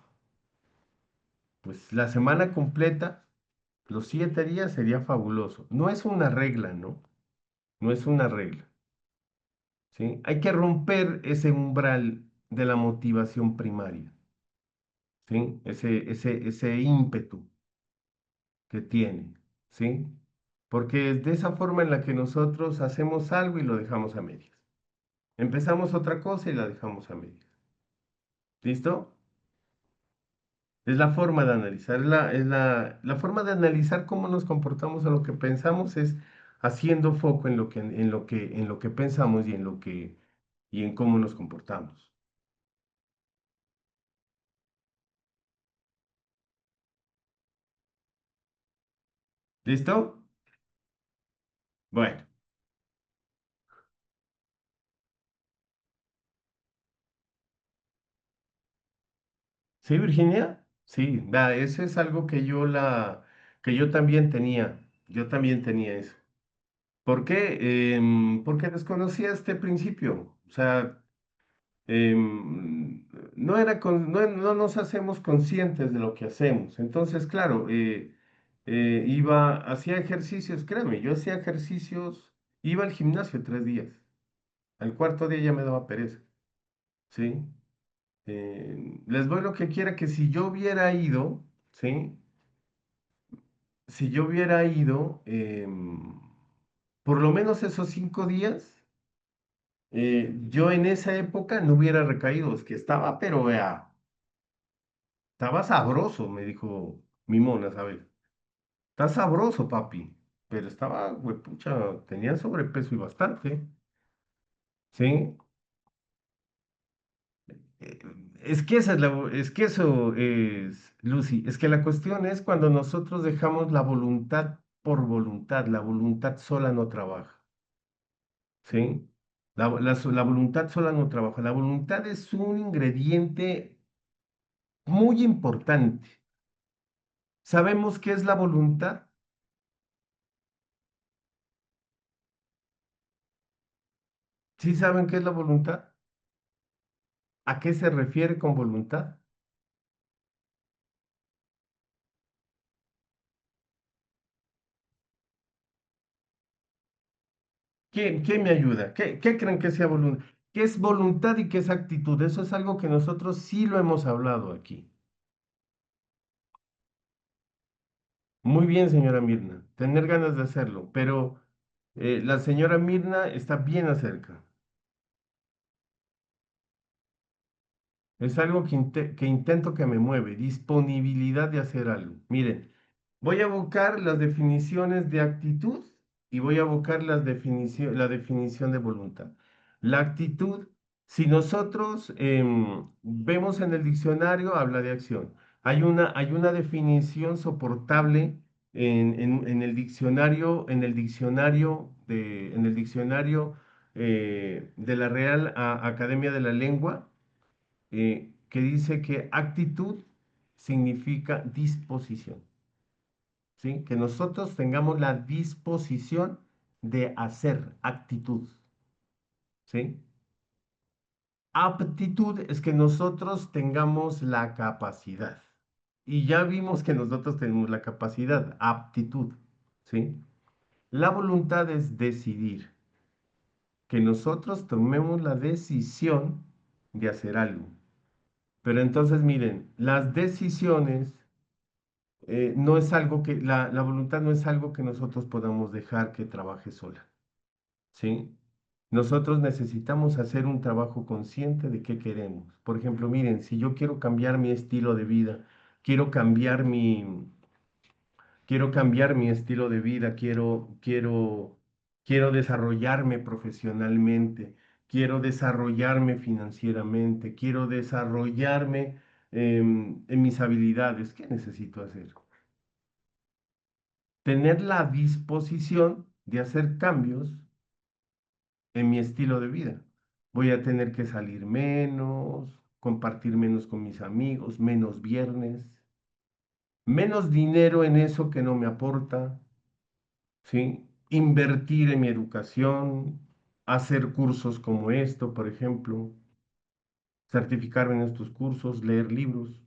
pues la semana completa, los 7 días sería fabuloso. No es una regla, ¿no? No es una regla, ¿sí? Hay que romper ese umbral de la motivación primaria, ¿sí? Ese ímpetu que tiene, ¿sí? Porque es de esa forma en la que nosotros hacemos algo y lo dejamos a medias. Empezamos otra cosa y la dejamos a medias. ¿Listo? Es la forma de analizar, la forma de analizar cómo nos comportamos o lo que pensamos es haciendo foco en lo que pensamos y en cómo nos comportamos. ¿Listo? Bueno, ¿sí, Virginia? Sí, eso es algo que yo también tenía. Yo también tenía eso. ¿Por qué? Porque desconocía este principio. O sea, no nos hacemos conscientes de lo que hacemos. Entonces, claro, hacía ejercicios, créame, yo hacía ejercicios, iba al gimnasio 3 días. Al cuarto día ya me daba pereza, ¿sí? Les doy lo que quiera que si yo hubiera ido, ¿sí? Si yo hubiera ido, por lo menos esos 5 días, yo en esa época no hubiera recaído, es que estaba, pero vea, estaba sabroso, me dijo mi mona, ¿sabes? Está sabroso, papi, pero estaba, pucha, tenía sobrepeso y bastante, ¿sí? Eh, Es que es que eso es, Lucy, es que la cuestión es cuando nosotros dejamos la voluntad por voluntad, la voluntad sola no trabaja, ¿sí? La voluntad sola no trabaja, la voluntad es un ingrediente muy importante. ¿Sabemos qué es la voluntad? ¿Sí saben qué es la voluntad? ¿A qué se refiere con voluntad? ¿Quién me ayuda? ¿Qué creen que sea voluntad? ¿Qué es voluntad y qué es actitud? Eso es algo que nosotros sí lo hemos hablado aquí. Muy bien, señora Mirna, tener ganas de hacerlo, pero la señora Mirna está bien acerca. Es algo que intento que me mueve, disponibilidad de hacer algo. Miren, voy a buscar las definiciones de actitud y voy a buscar la definición de voluntad. La actitud, si nosotros vemos en el diccionario, habla de acción. Hay una definición soportable en el diccionario de la Real Academia de la Lengua, que dice que actitud significa disposición, ¿sí? Que nosotros tengamos la disposición de hacer actitud, ¿sí? Aptitud es que nosotros tengamos la capacidad. Y ya vimos que nosotros tenemos la capacidad, aptitud, ¿sí? La voluntad es decidir, que nosotros tomemos la decisión de hacer algo. Pero entonces, miren, las decisiones no es algo la voluntad no es algo que nosotros podamos dejar que trabaje sola, ¿sí? Nosotros necesitamos hacer un trabajo consciente de qué queremos. Por ejemplo, miren, si yo quiero cambiar mi estilo de vida, quiero cambiar mi estilo de vida, quiero desarrollarme profesionalmente, quiero desarrollarme financieramente, quiero desarrollarme en mis habilidades, ¿qué necesito hacer? Tener la disposición de hacer cambios en mi estilo de vida. Voy a tener que salir menos, compartir menos con mis amigos, menos viernes, menos dinero en eso que no me aporta, ¿sí? Invertir en mi educación, hacer cursos como esto, por ejemplo, certificarme en estos cursos, leer libros.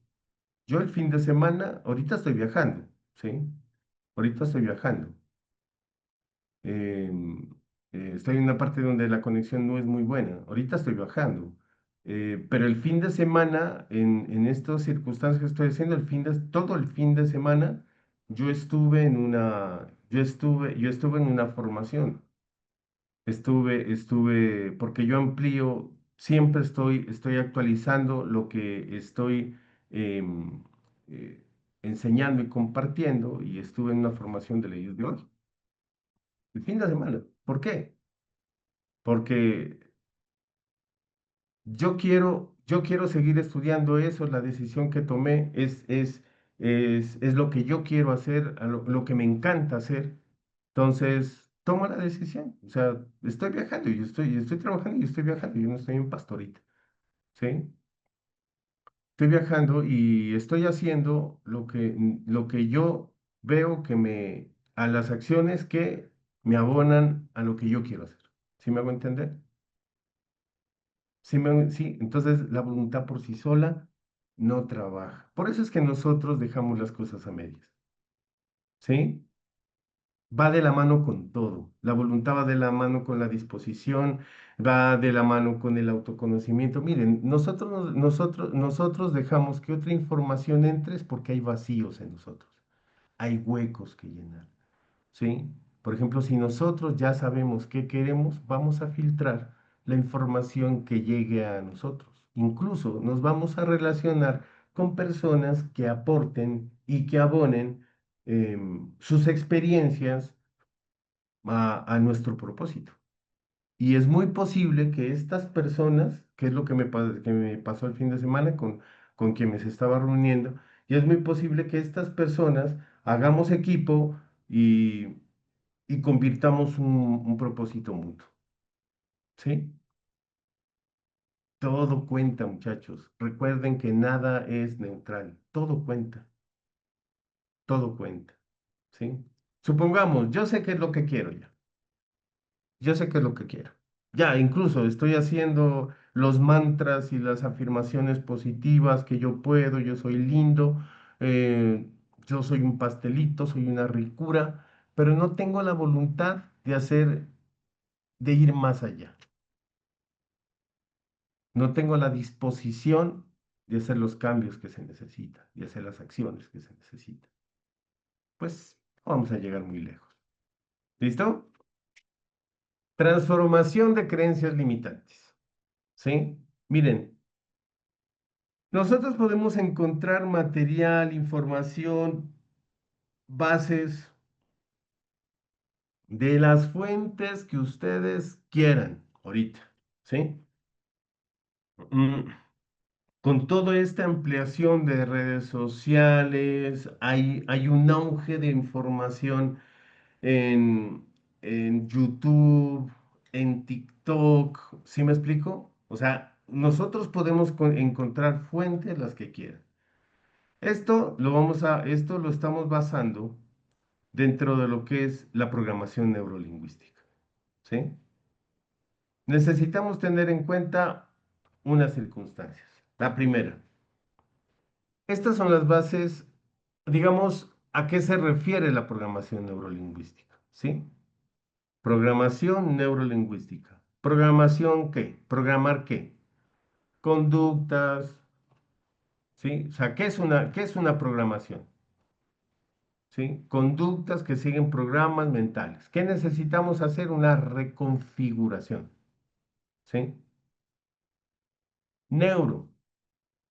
Yo el fin de semana, ahorita estoy viajando, ¿sí? Ahorita estoy viajando. em, Estoy en una parte donde la conexión no es muy buena. Ahorita estoy viajando. Pero el fin de semana, en estas circunstancias que estoy haciendo, todo el fin de semana, yo estuve en una formación. Porque yo amplío, siempre estoy actualizando lo que estoy em, eh, enseñando y compartiendo, y estuve en una formación de leyes de hoy. El fin de semana. ¿Por qué? Porque yo quiero seguir estudiando eso, la decisión que tomé es lo que yo quiero hacer, lo que me encanta hacer. Entonces, tomo la decisión. O sea, estoy viajando, yo estoy trabajando y estoy viajando, yo no estoy en pasto ahorita, ¿sí? Estoy viajando y estoy haciendo lo que yo veo a las acciones que me abonan a lo que yo quiero hacer. ¿Sí me hago entender? Sí, entonces la voluntad por sí sola no trabaja. Por eso es que nosotros dejamos las cosas a medias, ¿sí? Va de la mano con todo. La voluntad va de la mano con la disposición, va de la mano con el autoconocimiento. Miren, nosotros dejamos que otra información entre es porque hay vacíos en nosotros, hay huecos que llenar. ¿Sí? Por ejemplo, si nosotros ya sabemos qué queremos, vamos a filtrar la información que llegue a nosotros. Incluso nos vamos a relacionar con personas que aporten y que abonen sus experiencias a nuestro propósito. Y es muy posible que estas personas, que es lo que me pasó el fin de semana con quienes estaba reuniendo, y es muy posible que estas personas hagamos equipo y convirtamos un propósito mutuo, ¿sí? Todo cuenta, muchachos. Recuerden que nada es neutral. Todo cuenta, todo cuenta, ¿sí? Supongamos, yo sé qué es lo que quiero ya. Yo sé qué es lo que quiero. Ya, incluso estoy haciendo los mantras y las afirmaciones positivas que yo puedo, yo soy lindo, eh, yo soy un pastelito, soy una ricura, pero no tengo la voluntad de ir más allá. No tengo la disposición de hacer los cambios que se necesitan, de hacer las acciones que se necesitan. Pues vamos a llegar muy lejos. ¿Listo? Transformación de creencias limitantes. ¿Sí? Miren, nosotros podemos encontrar material, información, bases de las fuentes que ustedes quieran ahorita. ¿Sí? Mm, Con toda esta ampliación de redes sociales, hay un auge de información en, en YouTube, en TikTok, ¿sí me explico? O sea, nosotros podemos encontrar fuentes las que quieran. Esto lo estamos basando dentro de lo que es la programación neurolingüística, ¿sí? Necesitamos tener en cuenta unas circunstancias. La primera, estas son las bases, digamos, a qué se refiere la programación neurolingüística, ¿sí? Programación neurolingüística. ¿Programación qué? ¿Programar qué? Conductas, ¿sí? O sea, ¿qué es una programación? ¿Sí? Conductas que siguen programas mentales. ¿Qué necesitamos hacer? Una reconfiguración, ¿sí? Neuro,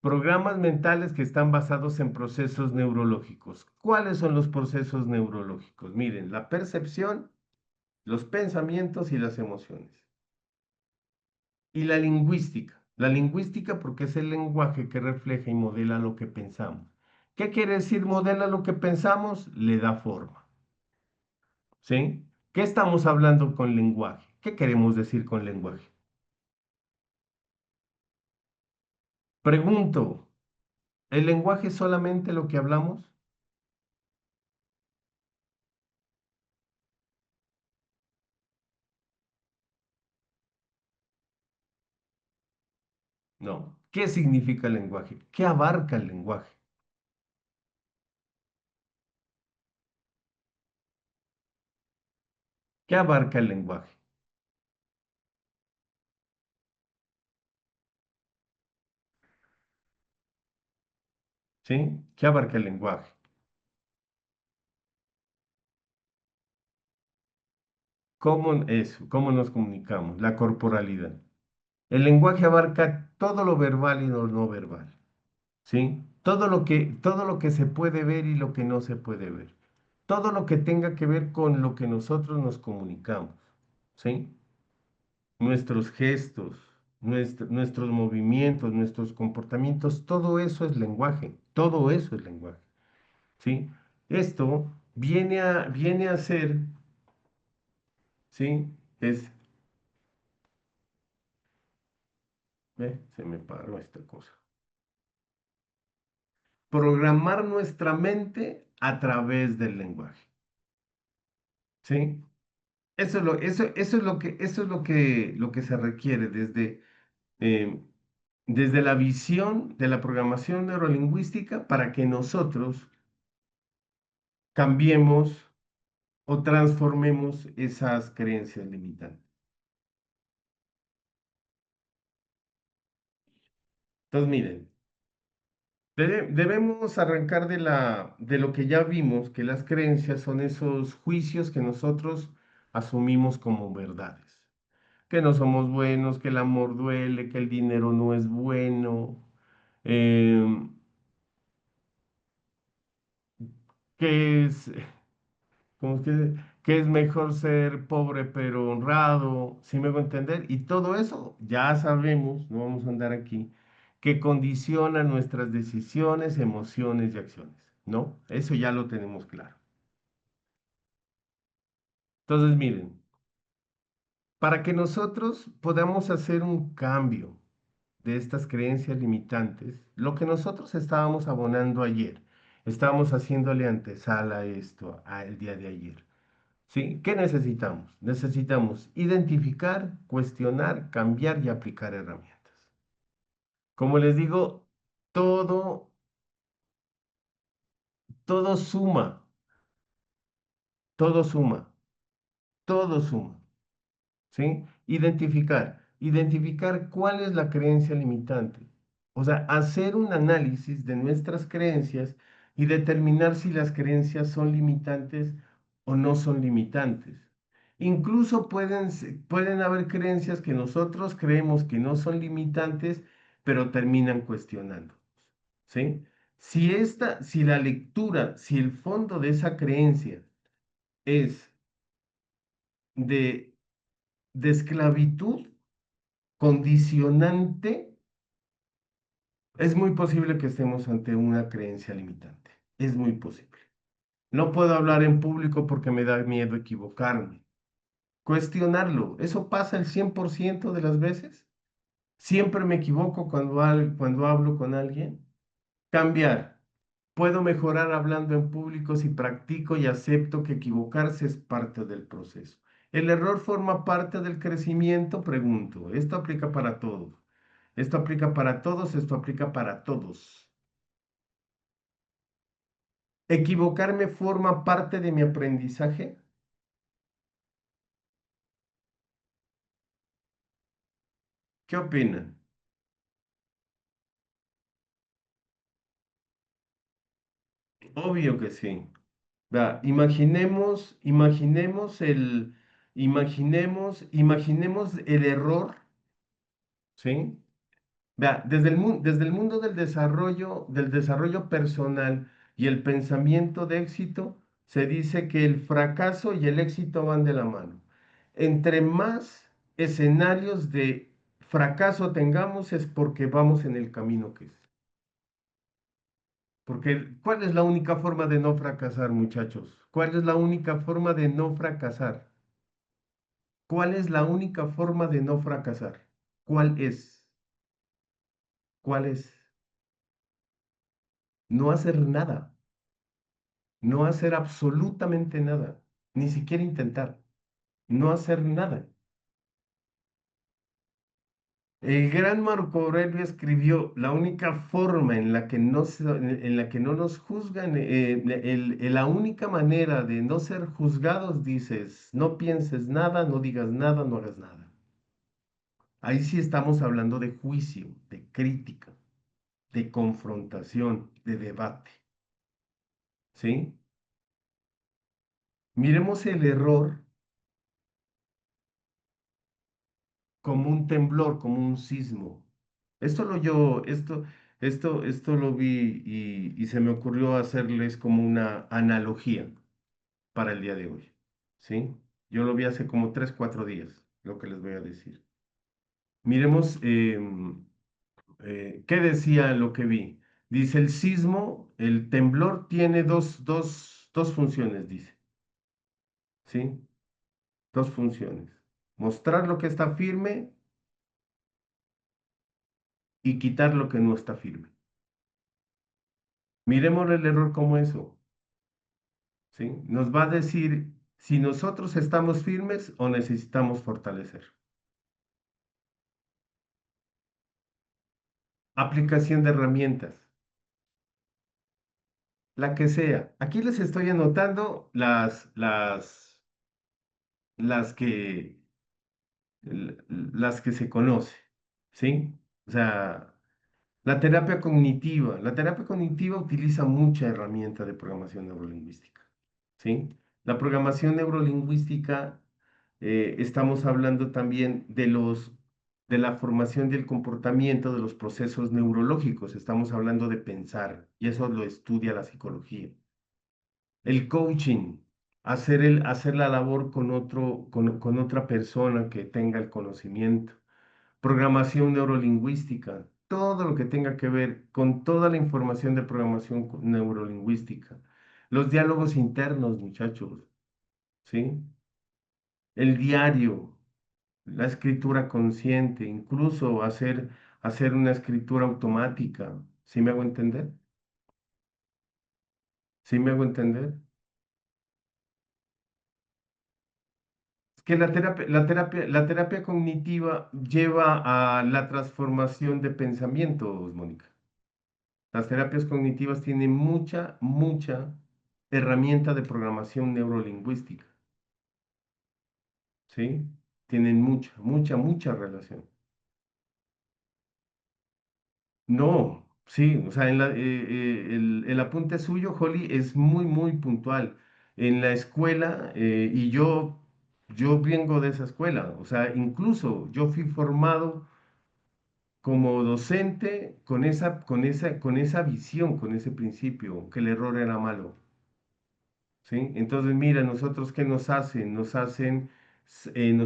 programas mentales que están basados en procesos neurológicos. ¿Cuáles son los procesos neurológicos? Miren, la percepción, los pensamientos y las emociones. Y la lingüística. La lingüística porque es el lenguaje que refleja y modela lo que pensamos. ¿Qué quiere decir modela lo que pensamos? Le da forma. ¿Sí? ¿Qué estamos hablando con lenguaje? ¿Qué queremos decir con lenguaje? Pregunto, ¿el lenguaje es solamente lo que hablamos? No. ¿Qué significa el lenguaje? ¿Qué abarca el lenguaje? ¿Qué abarca el lenguaje? ¿Sí? ¿Qué abarca el lenguaje? ¿Cómo es? ¿Cómo nos comunicamos? La corporalidad. El lenguaje abarca todo lo verbal y lo no verbal, ¿sí? Todo lo que se puede ver y lo que no se puede ver. Todo lo que tenga que ver con lo que nosotros nos comunicamos, ¿sí? Nuestros gestos, nuestros movimientos, nuestros comportamientos, todo eso es lenguaje, todo eso es lenguaje, ¿sí? Esto viene a ser, ¿sí? Es, se me paró esta cosa. Programar nuestra mente a través del lenguaje, ¿sí? Eso es lo que se requiere eh, desde la visión de la programación neurolingüística para que nosotros cambiemos o transformemos esas creencias limitantes. Entonces, miren, debemos arrancar de lo que ya vimos, que las creencias son esos juicios que nosotros asumimos como verdades. Que no somos buenos, que el amor duele, que el dinero no es bueno, em, que es, ¿cómo es que es mejor ser pobre pero honrado, si me hago entender? Y todo eso ya sabemos, no vamos a andar aquí, que condiciona nuestras decisiones, emociones y acciones, ¿no? Eso ya lo tenemos claro. Entonces, miren, para que nosotros podamos hacer un cambio de estas creencias limitantes, lo que nosotros estábamos abonando ayer, estábamos haciéndole antesala a esto, al día de ayer. ¿Sí? ¿Qué necesitamos? Necesitamos identificar, cuestionar, cambiar y aplicar herramientas. Como les digo, todo, todo suma, todo suma, todo suma. ¿Sí? Identificar cuál es la creencia limitante. O sea, hacer un análisis de nuestras creencias y determinar si las creencias son limitantes o no son limitantes. Incluso pueden haber creencias que nosotros creemos que no son limitantes, pero terminan cuestionando. ¿Sí? Si la lectura, si el fondo de esa creencia es de, de esclavitud, condicionante, es muy posible que estemos ante una creencia limitante. Es muy posible. No puedo hablar en público porque me da miedo equivocarme. Cuestionarlo, ¿eso pasa el 100% de las veces? ¿Siempre me equivoco cuando hablo con alguien? Cambiar. Puedo mejorar hablando en público si practico y acepto que equivocarse es parte del proceso. ¿El error forma parte del crecimiento? Pregunto. Esto aplica para todos. Esto aplica para todos, esto aplica para todos. ¿Equivocarme forma parte de mi aprendizaje? ¿Qué opinan? Obvio que sí. Vea, imaginemos el error, ¿sí? Vea, desde el mundo del desarrollo personal y el pensamiento de éxito, se dice que el fracaso y el éxito van de la mano. Entre más escenarios de fracaso tengamos es porque vamos en el camino que es. Porque, ¿cuál es la única forma de no fracasar, muchachos? ¿Cuál es la única forma de no fracasar? ¿Cuál es la única forma de no fracasar? ¿Cuál es? ¿Cuál es? No hacer nada. No hacer absolutamente nada, ni siquiera intentar, no hacer nada. El gran Marco Aurelio escribió, la única forma en la que no, en la que no nos juzgan, la única manera de no ser juzgados, dices, no pienses nada, no digas nada, no hagas nada. Ahí sí estamos hablando de juicio, de crítica, de confrontación, de debate, ¿sí? Miremos el error como un temblor, como un sismo. Esto lo yo, esto lo vi y se me ocurrió hacerles como una analogía para el día de hoy, ¿sí? Yo lo vi hace como 3, 4 días, lo que les voy a decir. Miremos qué decía lo que vi. Dice el sismo, el temblor tiene dos funciones, dice, ¿sí? Dos funciones. Mostrar lo que está firme y quitar lo que no está firme. Miremos el error como eso, ¿sí? Nos va a decir si nosotros estamos firmes o necesitamos fortalecer. Aplicación de herramientas, la que sea. Aquí les estoy anotando las que se conoce, ¿sí? O sea, la terapia cognitiva utiliza mucha herramienta de programación neurolingüística, ¿sí? La programación neurolingüística, estamos hablando también de la formación del comportamiento de los procesos neurológicos, estamos hablando de pensar, y eso lo estudia la psicología. El coaching, hacer la labor con otra persona que tenga el conocimiento. Programación neurolingüística, todo lo que tenga que ver con toda la información de programación neurolingüística. Los diálogos internos, muchachos, ¿sí? El diario, la escritura consciente, incluso hacer una escritura automática. ¿Sí me hago entender? ¿Sí me hago entender? Es que la terapia cognitiva lleva a la transformación de pensamientos, Mónica. Las terapias cognitivas tienen mucha herramienta de programación neurolingüística, ¿sí? Tienen mucha relación. No, sí, o sea, el apunte suyo, Holly, es muy puntual. En la escuela, yo vengo de esa escuela, o sea, incluso yo fui formado como docente con esa visión, con ese principio, que el error era malo. ¿Sí? Entonces, mira, nosotros ¿qué nos hacen? Nos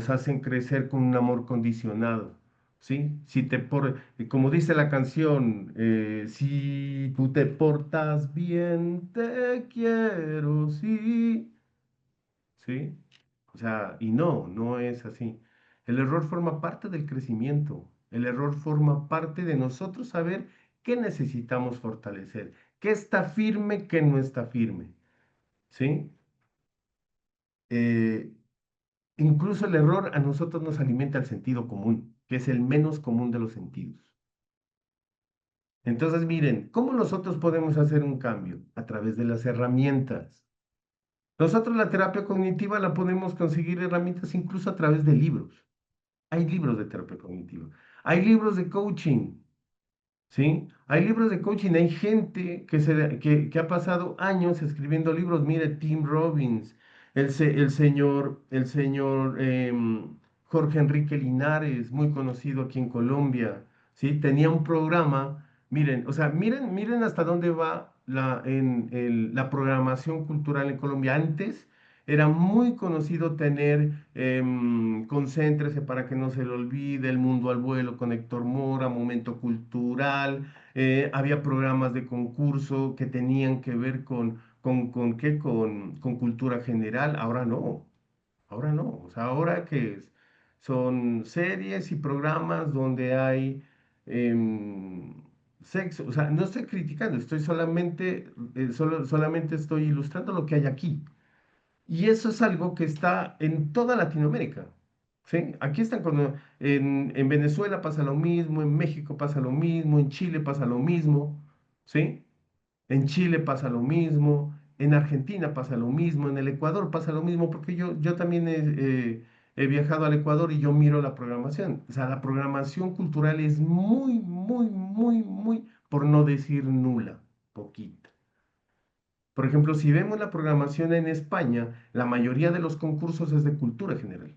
hacen crecer con un amor condicionado, ¿sí? Como dice la canción, si tú te portas bien, te quiero, sí, ¿sí? O sea, y no es así. El error forma parte del crecimiento. El error forma parte de nosotros saber qué necesitamos fortalecer, qué está firme, qué no está firme, ¿sí? eh, Incluso el error a nosotros nos alimenta el sentido común, que es el menos común de los sentidos. Entonces, miren, ¿cómo nosotros podemos hacer un cambio? A través de las herramientas. Nosotros la terapia cognitiva la podemos conseguir herramientas incluso a través de libros. Hay libros de terapia cognitiva. Hay libros de coaching. ¿Sí? Hay libros de coaching, hay gente que ha pasado años escribiendo libros. Mire, Tim Robbins, el señor Jorge Enrique Linares, muy conocido aquí en Colombia, ¿sí? Tenía un programa, miren, o sea, miren hasta dónde va la programación cultural en Colombia. Antes era muy conocido tener Concéntrese para que no se le olvide, El Mundo al Vuelo con Héctor Mora, Momento Cultural. Había programas de concurso que tenían que ver ¿qué? Con cultura general. Ahora no, ahora no. O sea, ahora que son series y programas donde hay em, sexo. O sea, no estoy criticando, estoy solamente estoy ilustrando lo que hay aquí. Y eso es algo que está en toda Latinoamérica. ¿sí? Aquí están en Venezuela pasa lo mismo, en México pasa lo mismo, en Chile pasa lo mismo, ¿sí? En Chile pasa lo mismo, en Argentina pasa lo mismo, en el Ecuador pasa lo mismo, porque yo también he viajado al Ecuador y yo miro la programación. O sea, la programación cultural es muy, muy, muy, muy, por no decir nula, poquita. Por ejemplo, si vemos la programación en España, la mayoría de los concursos es de cultura general.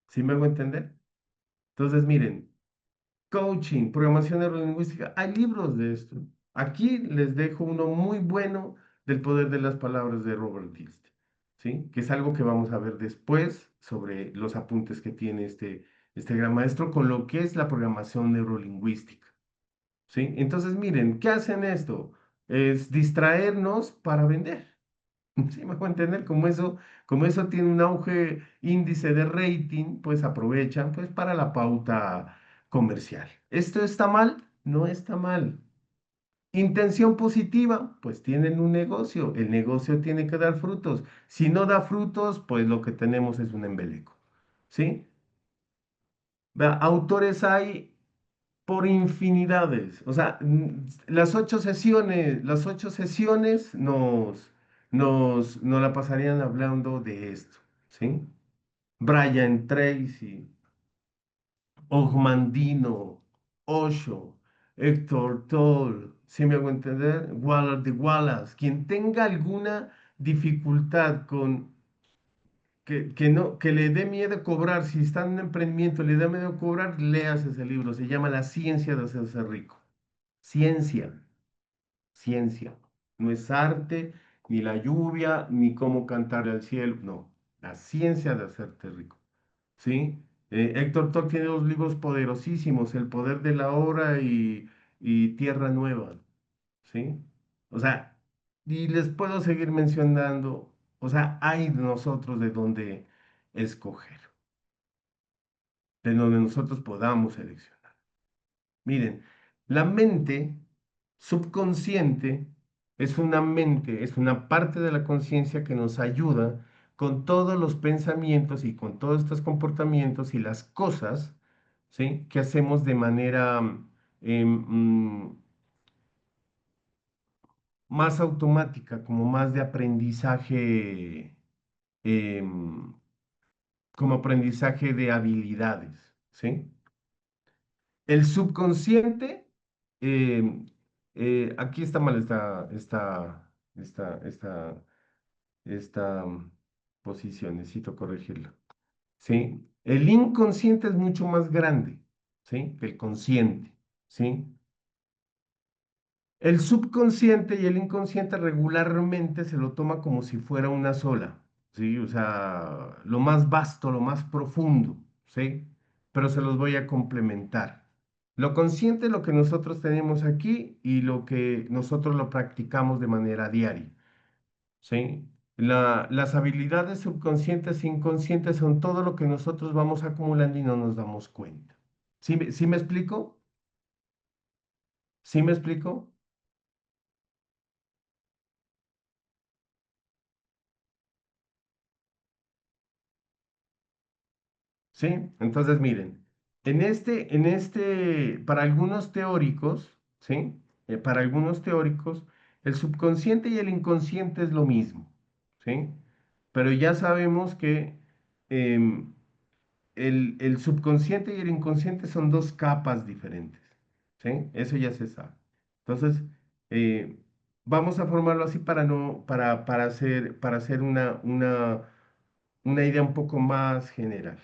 ¿Sí me hago entender? Entonces, miren, coaching, programación neurolingüística, hay libros de esto. Aquí les dejo uno muy bueno del poder de las palabras de Robert Dilst, ¿sí? Que es algo que vamos a ver después sobre los apuntes que tiene este gran maestro con lo que es la programación neurolingüística, ¿sí? Entonces, miren, ¿qué hacen esto? Es distraernos para vender. ¿Sí me puedo entender? Como eso tiene un auge índice de rating, pues aprovechan pues para la pauta comercial. ¿Esto está mal? No está mal. Intención positiva, pues tienen un negocio. El negocio tiene que dar frutos. Si no da frutos, pues lo que tenemos es un embeleco. ¿Sí? Vea, autores hay por infinidades. O sea, las ocho sesiones nos la pasarían hablando de esto, ¿sí? Brian Tracy, Ogmandino, Osho, Héctor Tolle, si me hago entender, Wallace de Wallace, quien tenga alguna dificultad con que le dé miedo cobrar, si está en un emprendimiento, le da miedo cobrar, leas ese libro, se llama La ciencia de hacerse rico. Ciencia, ciencia. No es arte, ni la lluvia, ni cómo cantar al cielo. No, la ciencia de hacerte rico. ¿Sí? Héctor Tolle tiene dos libros poderosísimos, El poder de la hora y Tierra Nueva. ¿Sí? O sea, y les puedo seguir mencionando, o sea, hay de nosotros de dónde escoger, de donde nosotros podamos seleccionar. Miren, la mente subconsciente es una parte de la conciencia que nos ayuda con todos los pensamientos y con todos estos comportamientos y las cosas, ¿sí? Que hacemos de manera más automática, como más de aprendizaje, em, como aprendizaje de habilidades, ¿sí? El subconsciente, em, aquí está mal esta posición, necesito corregirla, ¿sí? El inconsciente es mucho más grande, ¿sí? Que el consciente, ¿sí? El subconsciente y el inconsciente regularmente se lo toma como si fuera una sola, ¿sí? O sea, lo más vasto, lo más profundo, ¿sí? Pero se los voy a complementar. Lo consciente es lo que nosotros tenemos aquí y lo que nosotros lo practicamos de manera diaria, ¿sí? Las habilidades subconscientes e inconscientes son todo lo que nosotros vamos acumulando y no nos damos cuenta. ¿Sí me explico? ¿Sí me explico? ¿Sí? Entonces, miren, para algunos teóricos, ¿sí? Para algunos teóricos, el subconsciente y el inconsciente es lo mismo, ¿sí? Pero ya sabemos que em, el subconsciente y el inconsciente son dos capas diferentes, ¿sí? Eso ya se sabe. Entonces, eh, vamos a formarlo así para hacer una idea un poco más general.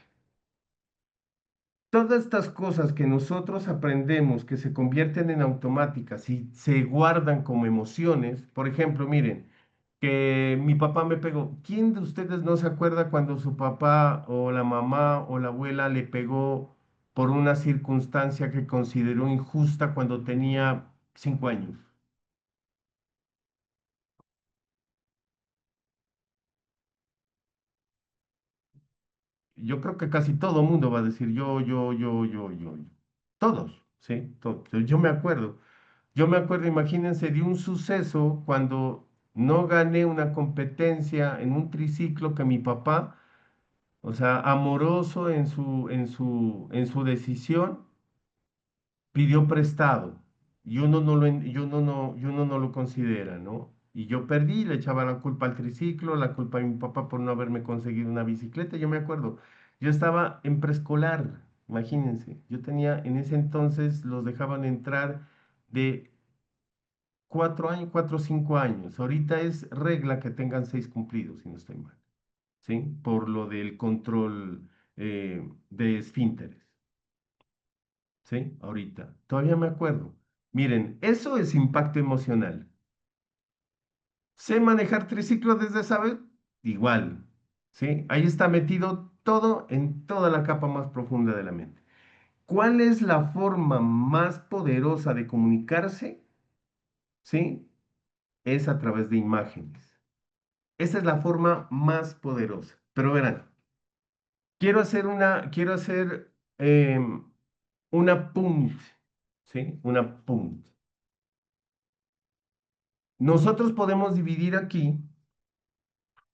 Todas estas cosas que nosotros aprendemos que se convierten en automáticas y se guardan como emociones, por ejemplo, miren, que mi papá me pegó. ¿Quién de ustedes no se acuerda cuando su papá o la mamá o la abuela le pegó por una circunstancia que consideró injusta cuando tenía 5 años? Yo creo que casi todo mundo va a decir yo. Todos, ¿sí? Todos. Yo me acuerdo. Yo me acuerdo, imagínense, de un suceso cuando no gané una competencia en un triciclo que mi papá, O sea, amoroso en su decisión, pidió prestado y uno no lo, y uno no lo considera, ¿no? Y yo perdí, le echaba la culpa al triciclo, la culpa a mi papá por no haberme conseguido una bicicleta. Yo me acuerdo, yo estaba en preescolar, imagínense, yo tenía, en ese entonces los dejaban entrar de 4 años, 4 o 5 años. Ahorita es regla que tengan 6 cumplidos, si no estoy mal, ¿sí? Por lo del control de esfínteres. ¿Sí? Ahorita. Todavía me acuerdo. Miren, eso es impacto emocional. ¿Sé manejar triciclo desde esa vez? Igual. ¿Sí? Ahí está metido todo en toda la capa más profunda de la mente. ¿Cuál es la forma más poderosa de comunicarse? ¿Sí? Es a través de imágenes. Esa es la forma más poderosa. Pero verán, quiero hacer una punt, ¿sí? Una punt. Nosotros podemos dividir aquí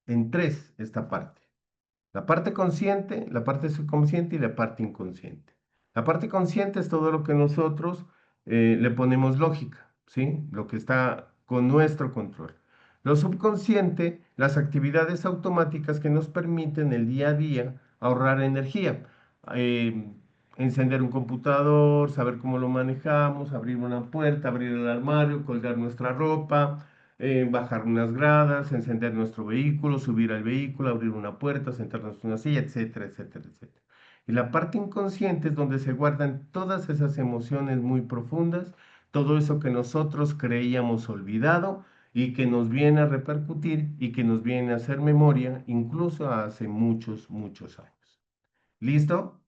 en tres esta parte. La parte consciente, la parte subconsciente y la parte inconsciente. La parte consciente es todo lo que nosotros le ponemos lógica, ¿sí? Lo que está con nuestro control. Lo subconsciente, las actividades automáticas que nos permiten el día a día ahorrar energía. Eh, Encender un computador, saber cómo lo manejamos, abrir una puerta, abrir el armario, colgar nuestra ropa, bajar unas gradas, encender nuestro vehículo, subir al vehículo, abrir una puerta, sentarnos en una silla, etcétera, etcétera, etcétera. Y la parte inconsciente es donde se guardan todas esas emociones muy profundas, todo eso que nosotros creíamos olvidado y que nos viene a repercutir y que nos viene a hacer memoria incluso hace muchos, muchos años. ¿Listo?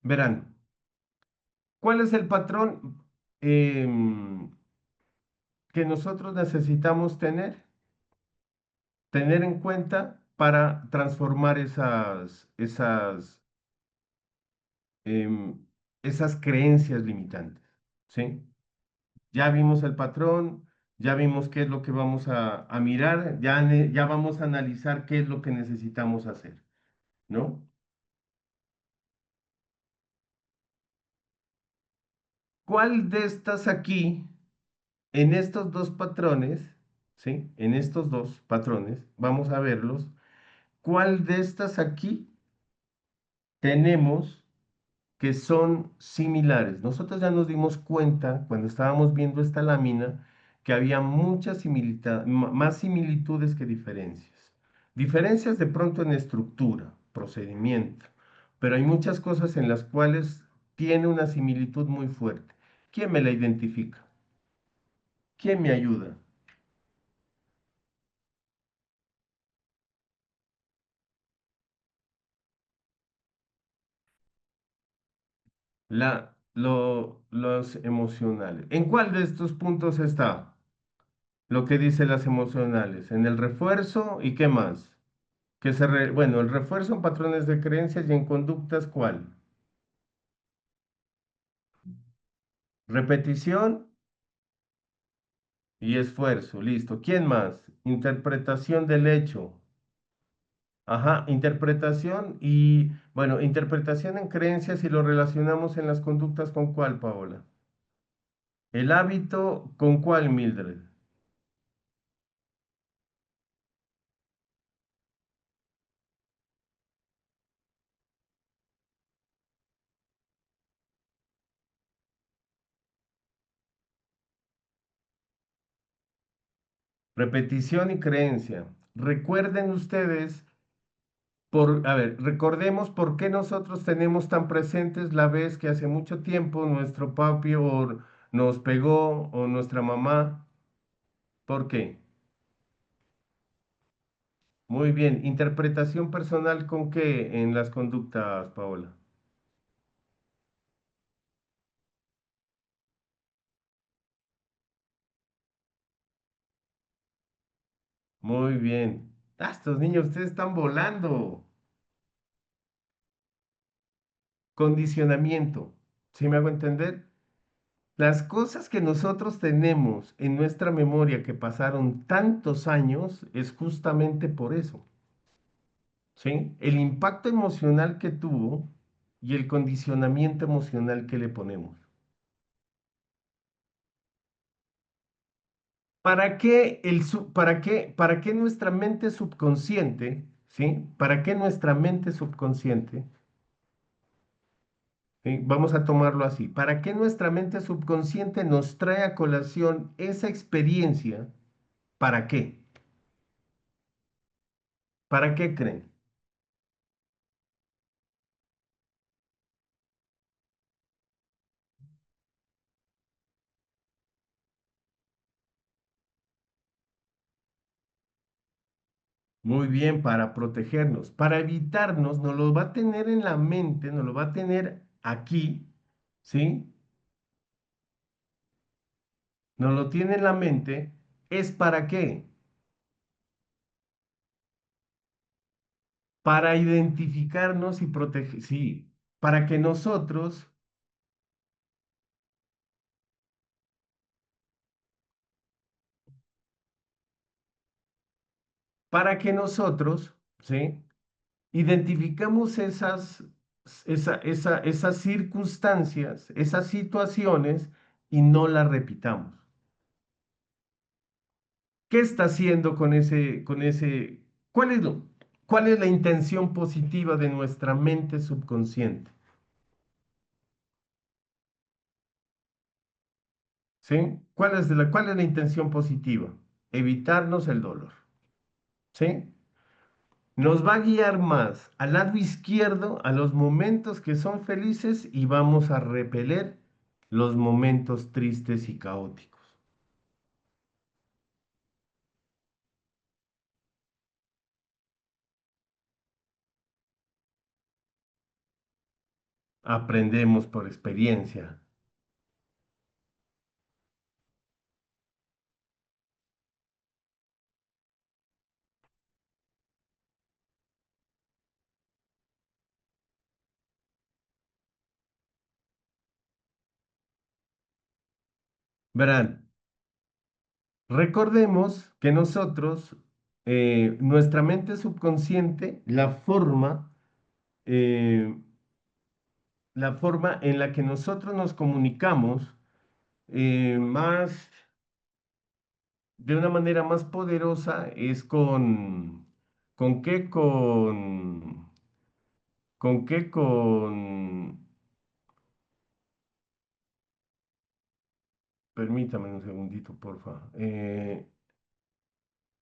Verán, ¿cuál es el patrón que nosotros necesitamos tener en cuenta para transformar em, esas creencias limitantes? ¿Sí? Ya vimos el patrón, ya vimos qué es lo que vamos a mirar, ya vamos a analizar qué es lo que necesitamos hacer, ¿no? ¿Cuál de estas aquí, en estos dos patrones, ¿sí? En estos dos patrones, vamos a verlos, ¿cuál de estas aquí tenemos que son similares? Nosotros ya nos dimos cuenta cuando estábamos viendo esta lámina que había muchas más similitudes que diferencias. Diferencias de pronto en estructura, procedimiento, pero hay muchas cosas en las cuales tiene una similitud muy fuerte. ¿Quién me la identifica? ¿Quién me ayuda? Los emocionales. ¿En cuál de estos puntos está lo que dice las emocionales? ¿En el refuerzo y qué más? Bueno, el refuerzo en patrones de creencias y en conductas, ¿cuál? Repetición y esfuerzo, listo. ¿Quién más? Interpretación del hecho. Ajá, interpretación y, bueno, interpretación en creencias y lo relacionamos en las conductas con cuál, Paola. El hábito con cuál, Mildred. Repetición y creencia. Recuerden ustedes. A ver, recordemos por qué nosotros tenemos tan presentes la vez que hace mucho tiempo nuestro papi nos pegó o nuestra mamá. ¿Por qué? Muy bien. Interpretación personal con qué en las conductas, Paola. Muy bien. Ah, estos niños, ustedes están volando. Condicionamiento. ¿Sí me hago entender? Las cosas que nosotros tenemos en nuestra memoria que pasaron tantos años es justamente por eso, ¿sí? El impacto emocional que tuvo y el condicionamiento emocional que le ponemos. ¿Para qué nuestra mente subconsciente, ¿sí? ¿Para qué nuestra mente subconsciente, ¿sí? Vamos a tomarlo así. ¿Para qué nuestra mente subconsciente nos trae a colación esa experiencia? ¿Para qué? ¿Para qué creen? Muy bien, para protegernos, para evitarnos, nos lo va a tener en la mente, nos lo va a tener aquí, ¿sí? Nos lo tiene en la mente, ¿es para qué? Para identificarnos y proteger, sí, para que nosotros, ¿sí? Identificamos esas circunstancias, esas situaciones y no las repitamos. ¿Qué está haciendo cuál es cuál es la intención positiva de nuestra mente subconsciente? ¿Sí? Cuál es la intención positiva? Evitarnos el dolor. ¿Sí? Nos va a guiar más al lado izquierdo, a los momentos que son felices y vamos a repeler los momentos tristes y caóticos. Aprendemos por experiencia. Verán, recordemos que nosotros, nuestra mente subconsciente, eh, la forma en la que nosotros nos comunicamos más, de una manera más poderosa es ¿con qué? ¿Con qué? Permítame un segundito, porfa.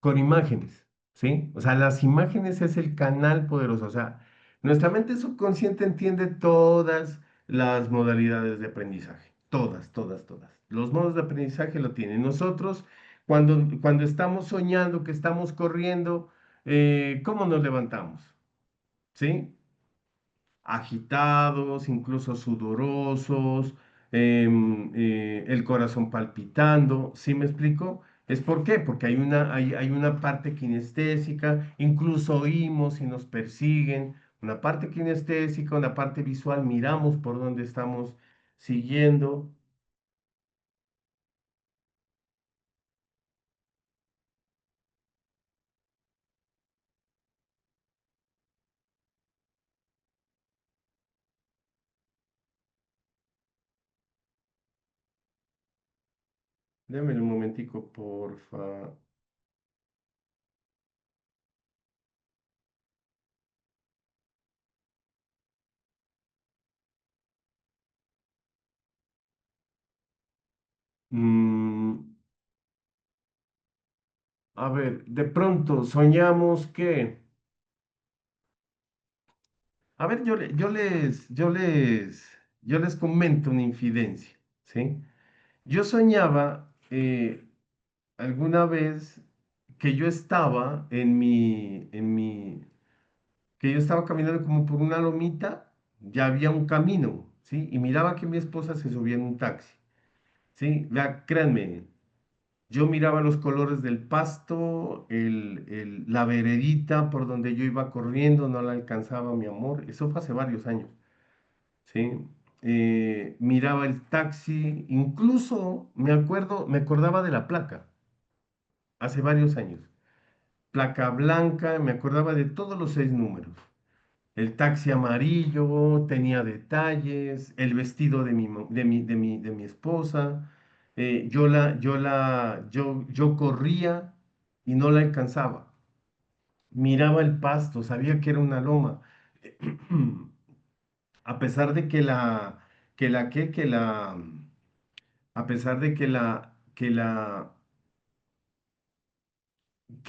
Con imágenes, ¿sí? O sea, las imágenes es el canal poderoso. O sea, nuestra mente subconsciente entiende todas las modalidades de aprendizaje. Todas, todas, todas. Los modos de aprendizaje lo tienen. Nosotros, cuando estamos soñando, que estamos corriendo, ¿cómo nos levantamos? ¿Sí? Agitados, incluso sudorosos, el corazón palpitando. ¿Sí me explico? ¿Es por qué? Porque hay una parte kinestésica, incluso oímos y nos persiguen, una parte kinestésica, una parte visual, miramos por dónde estamos siguiendo. Déjame un momentico, porfa. Mm, a ver, de pronto soñamos que... A ver, yo les comento una infidencia, ¿sí? Yo soñaba alguna vez que yo estaba que yo estaba caminando como por una lomita, ya había un camino, ¿sí? Y miraba que mi esposa se subía en un taxi, ¿sí? Vea, créanme, yo miraba los colores del pasto, la veredita por donde yo iba corriendo, no la alcanzaba mi amor, eso fue hace varios años. ¿Sí? miraba el taxi, incluso me acuerdo, me acordaba de la placa, hace varios años. Placa blanca, me acordaba de todos los 6 números. El taxi amarillo tenía detalles, el vestido de mi esposa. Yo corría y no la alcanzaba. Miraba el pasto, sabía que era una loma. A pesar de a pesar de que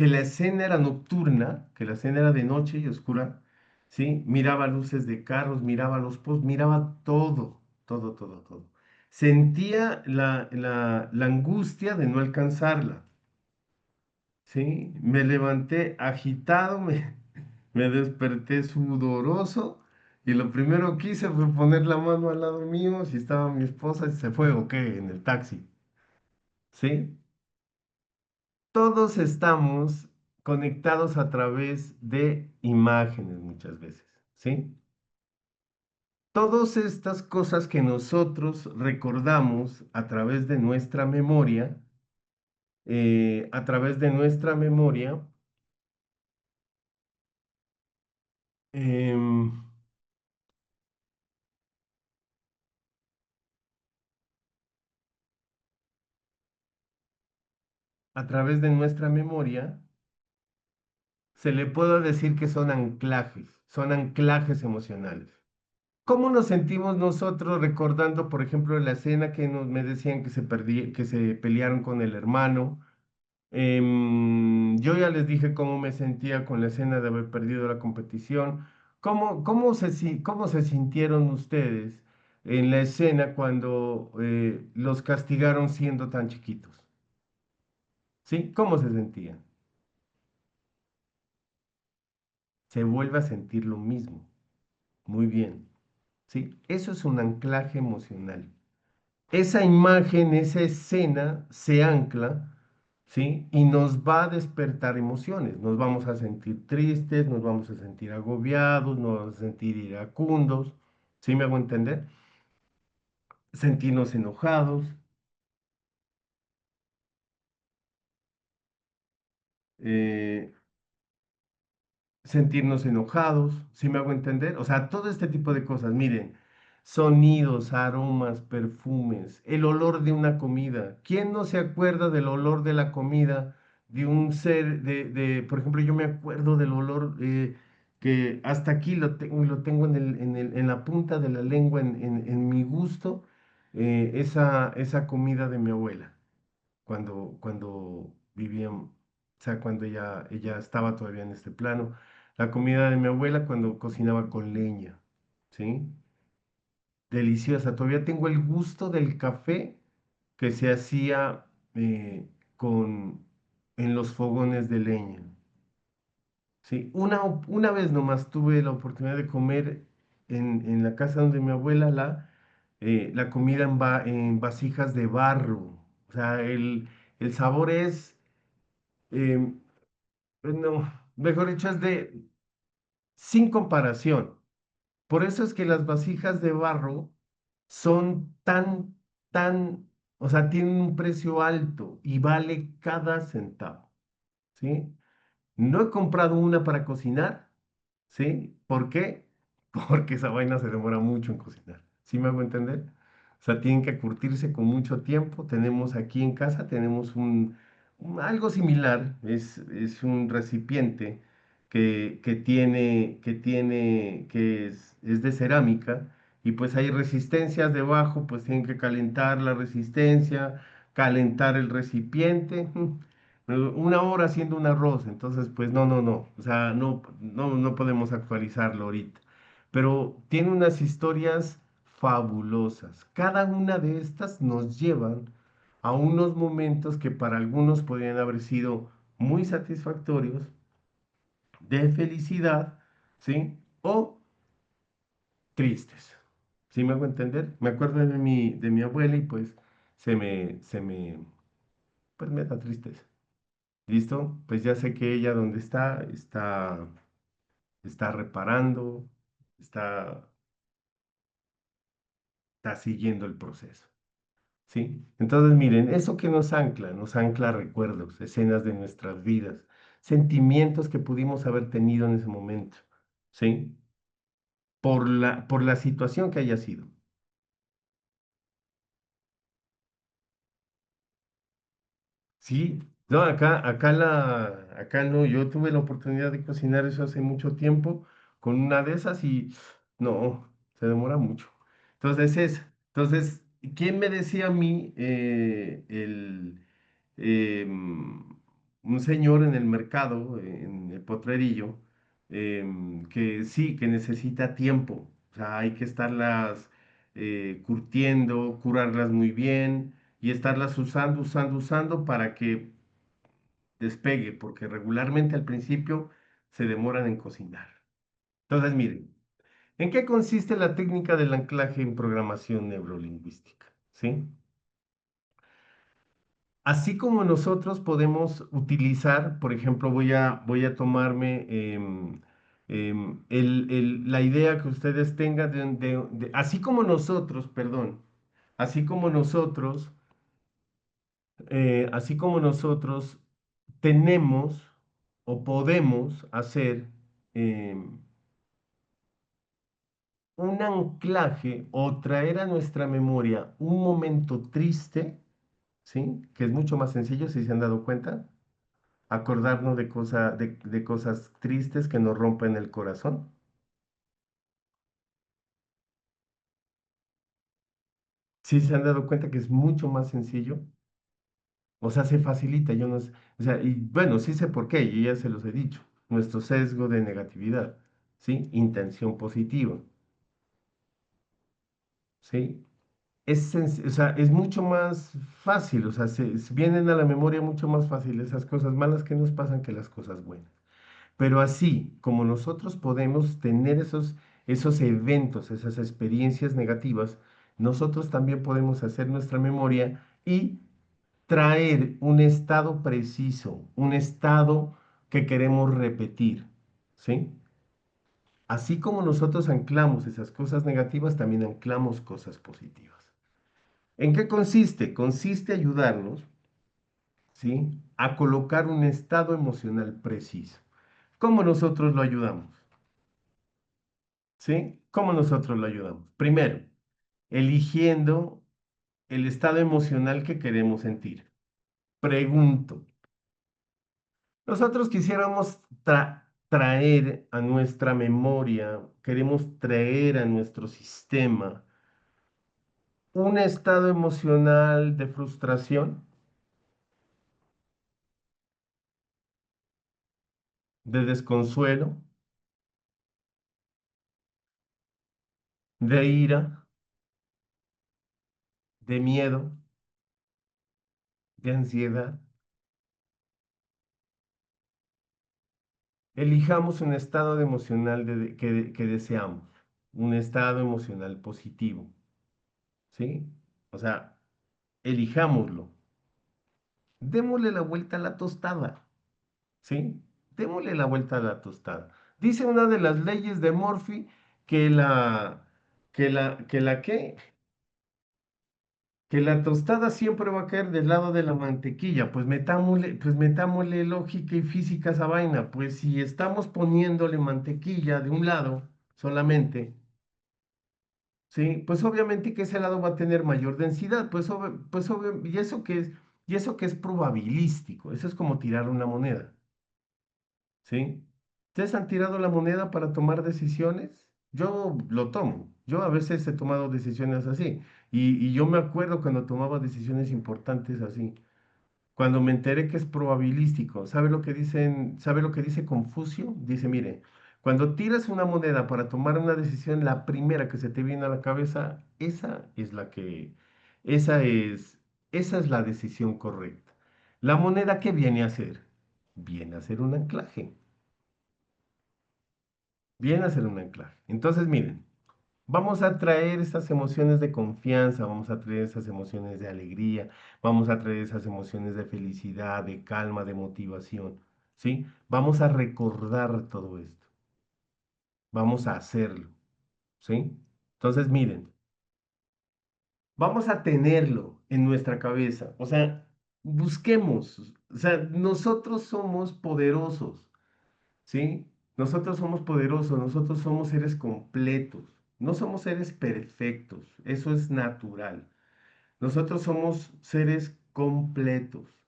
la escena era nocturna, que la escena era de noche y oscura, ¿sí? Miraba luces de carros, miraba los postes, miraba todo, todo, todo, todo. Sentía la angustia de no alcanzarla, ¿sí? Me levanté agitado, me desperté sudoroso y lo primero que hice fue poner la mano al lado mío, si estaba mi esposa, y se fue o qué, en el taxi, ¿sí? Todos estamos conectados a través de imágenes muchas veces, ¿sí? Todas estas cosas que nosotros recordamos a través de nuestra memoria, a través de nuestra memoria, em, a través de nuestra memoria, se le puede decir que son anclajes emocionales. ¿Cómo nos sentimos nosotros recordando, por ejemplo, la escena que me decían que se pelearon con el hermano? Yo ya les dije cómo me sentía con la escena de haber perdido la competición. ¿Cómo se sintieron ustedes en la escena cuando los castigaron siendo tan chiquitos? ¿Sí? ¿Cómo se sentían? Se vuelve a sentir lo mismo. Muy bien. ¿Sí? Eso es un anclaje emocional. Esa imagen, esa escena se ancla, ¿sí? Y nos va a despertar emociones. Nos vamos a sentir tristes, nos vamos a sentir agobiados, nos vamos a sentir iracundos, ¿sí me hago entender? Sentirnos enojados, eh, sentirnos enojados, ¿sí me hago entender? O sea, todo este tipo de cosas, miren, sonidos, aromas, perfumes, el olor de una comida. ¿Quién no se acuerda del olor de la comida de un ser, por ejemplo, yo me acuerdo del olor que hasta aquí lo tengo en la punta de la lengua, en mi gusto, esa comida de mi abuela cuando vivían, o sea, cuando ella estaba todavía en este plano. La comida de mi abuela cuando cocinaba con leña, ¿sí? Deliciosa. Todavía tengo el gusto del café que se hacía con, en los fogones de leña, ¿sí? Una vez nomás tuve la oportunidad de comer en la casa donde mi abuela la comida en vasijas de barro. O sea, el sabor es em, no, mejor dicho, es sin comparación. Por eso es que las vasijas de barro son o sea, tienen un precio alto y vale cada centavo, ¿sí? No he comprado una para cocinar, ¿sí? ¿Por qué? Porque esa vaina se demora mucho en cocinar. ¿Sí me hago entender? O sea, tienen que curtirse con mucho tiempo. Tenemos aquí en casa, tenemos algo similar. Es un recipiente que es de cerámica y pues hay resistencias debajo, pues tienen que calentar la resistencia, calentar el recipiente. Una hora haciendo un arroz, entonces pues no, o sea, no podemos actualizarlo ahorita. Pero tiene unas historias fabulosas. Cada una de estas nos llevan a unos momentos que para algunos podrían haber sido muy satisfactorios, de felicidad, ¿sí? O tristes. ¿Sí me hago entender? Me acuerdo de mi abuela y pues pues me da tristeza. ¿Listo? Pues ya sé que ella donde está reparando, está, está siguiendo el proceso. ¿Sí? Entonces, miren, eso que nos ancla a recuerdos, escenas de nuestras vidas, sentimientos que pudimos haber tenido en ese momento, ¿sí? Por la situación que haya sido. Sí, no, acá no, yo tuve la oportunidad de cocinar eso hace mucho tiempo con una de esas y no, se demora mucho. Entonces, ¿quién me decía a mí, un señor en el mercado, en el potrerillo, que sí, que necesita tiempo, o sea, hay que estarlas curtiendo, curarlas muy bien y estarlas usando para que despegue, porque regularmente al principio se demoran en cocinar. Entonces, miren, ¿en qué consiste la técnica del anclaje en programación neurolingüística? ¿Sí? Así como nosotros podemos utilizar, por ejemplo, voy a tomarme la idea que ustedes tengan así como nosotros, perdón, así como nosotros, así como nosotros tenemos o podemos hacer em, un anclaje o traer a nuestra memoria un momento triste, ¿sí? Que es mucho más sencillo si se han dado cuenta, acordarnos de cosas tristes que nos rompen el corazón. Si se han dado cuenta que es mucho más sencillo, o sea, se facilita, yo no sé, o sea, y bueno, sí sé por qué, y ya se los he dicho, nuestro sesgo de negatividad, ¿sí? Intención positiva, ¿sí? O sea, es mucho más fácil, o sea, vienen a la memoria mucho más fácil esas cosas malas que nos pasan que las cosas buenas. Pero así como nosotros podemos tener esos eventos, esas experiencias negativas, nosotros también podemos hacer nuestra memoria y traer un estado preciso, un estado que queremos repetir, ¿sí? Así como nosotros anclamos esas cosas negativas, también anclamos cosas positivas. ¿En qué consiste? Consiste ayudarnos, ¿sí? A colocar un estado emocional preciso. ¿Cómo nosotros lo ayudamos? ¿Sí? ¿Cómo nosotros lo ayudamos? Primero, eligiendo el estado emocional que queremos sentir. Pregunto, nosotros quisiéramos traer a nuestra memoria, queremos traer a nuestro sistema un estado emocional de frustración, de desconsuelo, de ira, de miedo, de ansiedad. Elijamos un estado emocional que deseamos, un estado emocional positivo, ¿sí? O sea, elijámoslo. Démosle la vuelta a la tostada, ¿sí? Démosle la vuelta a la tostada. Dice una de las leyes de Murphy que ¿qué? Que la tostada siempre va a caer del lado de la mantequilla. Pues metámosle lógica y física a esa vaina. Pues si estamos poniéndole mantequilla de un lado solamente, ¿sí? Pues obviamente que ese lado va a tener mayor densidad. Y eso que es probabilístico. Eso es como tirar una moneda. ¿Sí? ¿Ustedes han tirado la moneda para tomar decisiones? Yo lo tomo. Yo a veces he tomado decisiones así. Y yo me acuerdo cuando tomaba decisiones importantes así. Cuando me enteré que es probabilístico. ¿Sabe lo que dice Confucio? Dice, mire, cuando tiras una moneda para tomar una decisión, la primera que se te viene a la cabeza, esa es, esa es la decisión correcta. La moneda, ¿qué viene a hacer? Viene a ser un anclaje. Viene a ser un anclaje. Entonces, miren, vamos a traer esas emociones de confianza, vamos a traer esas emociones de alegría, vamos a traer esas emociones de felicidad, de calma, de motivación, ¿sí? Vamos a recordar todo esto, vamos a hacerlo, ¿sí? Entonces, miren. vamos a tenerlo en nuestra cabeza. O sea, busquemos. O sea, nosotros somos poderosos, ¿sí? Nosotros somos poderosos, nosotros somos seres completos. No somos seres perfectos, eso es natural. Nosotros somos seres completos.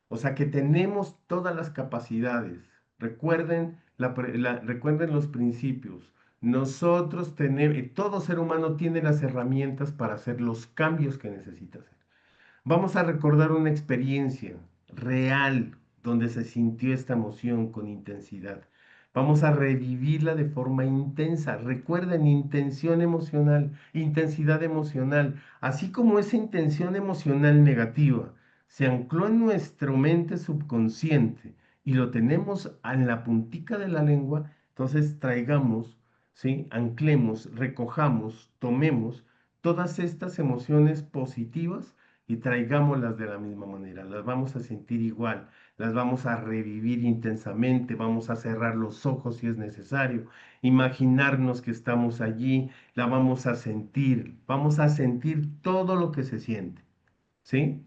O sea que tenemos todas las capacidades. Recuerden, recuerden los principios. Nosotros tenemos, todo ser humano tiene las herramientas para hacer los cambios que necesita hacer. Vamos a recordar una experiencia real donde se sintió esta emoción con intensidad. Vamos a revivirla de forma intensa. Recuerden, intención emocional, intensidad emocional, así como esa intención emocional negativa se ancló en nuestra mente subconsciente y lo tenemos en la puntica de la lengua, entonces traigamos, ¿sí? Anclemos, recojamos, tomemos todas estas emociones positivas y traigámoslas de la misma manera. Las vamos a sentir igual, las vamos a revivir intensamente, vamos a cerrar los ojos si es necesario, imaginarnos que estamos allí, la vamos a sentir todo lo que se siente, ¿sí?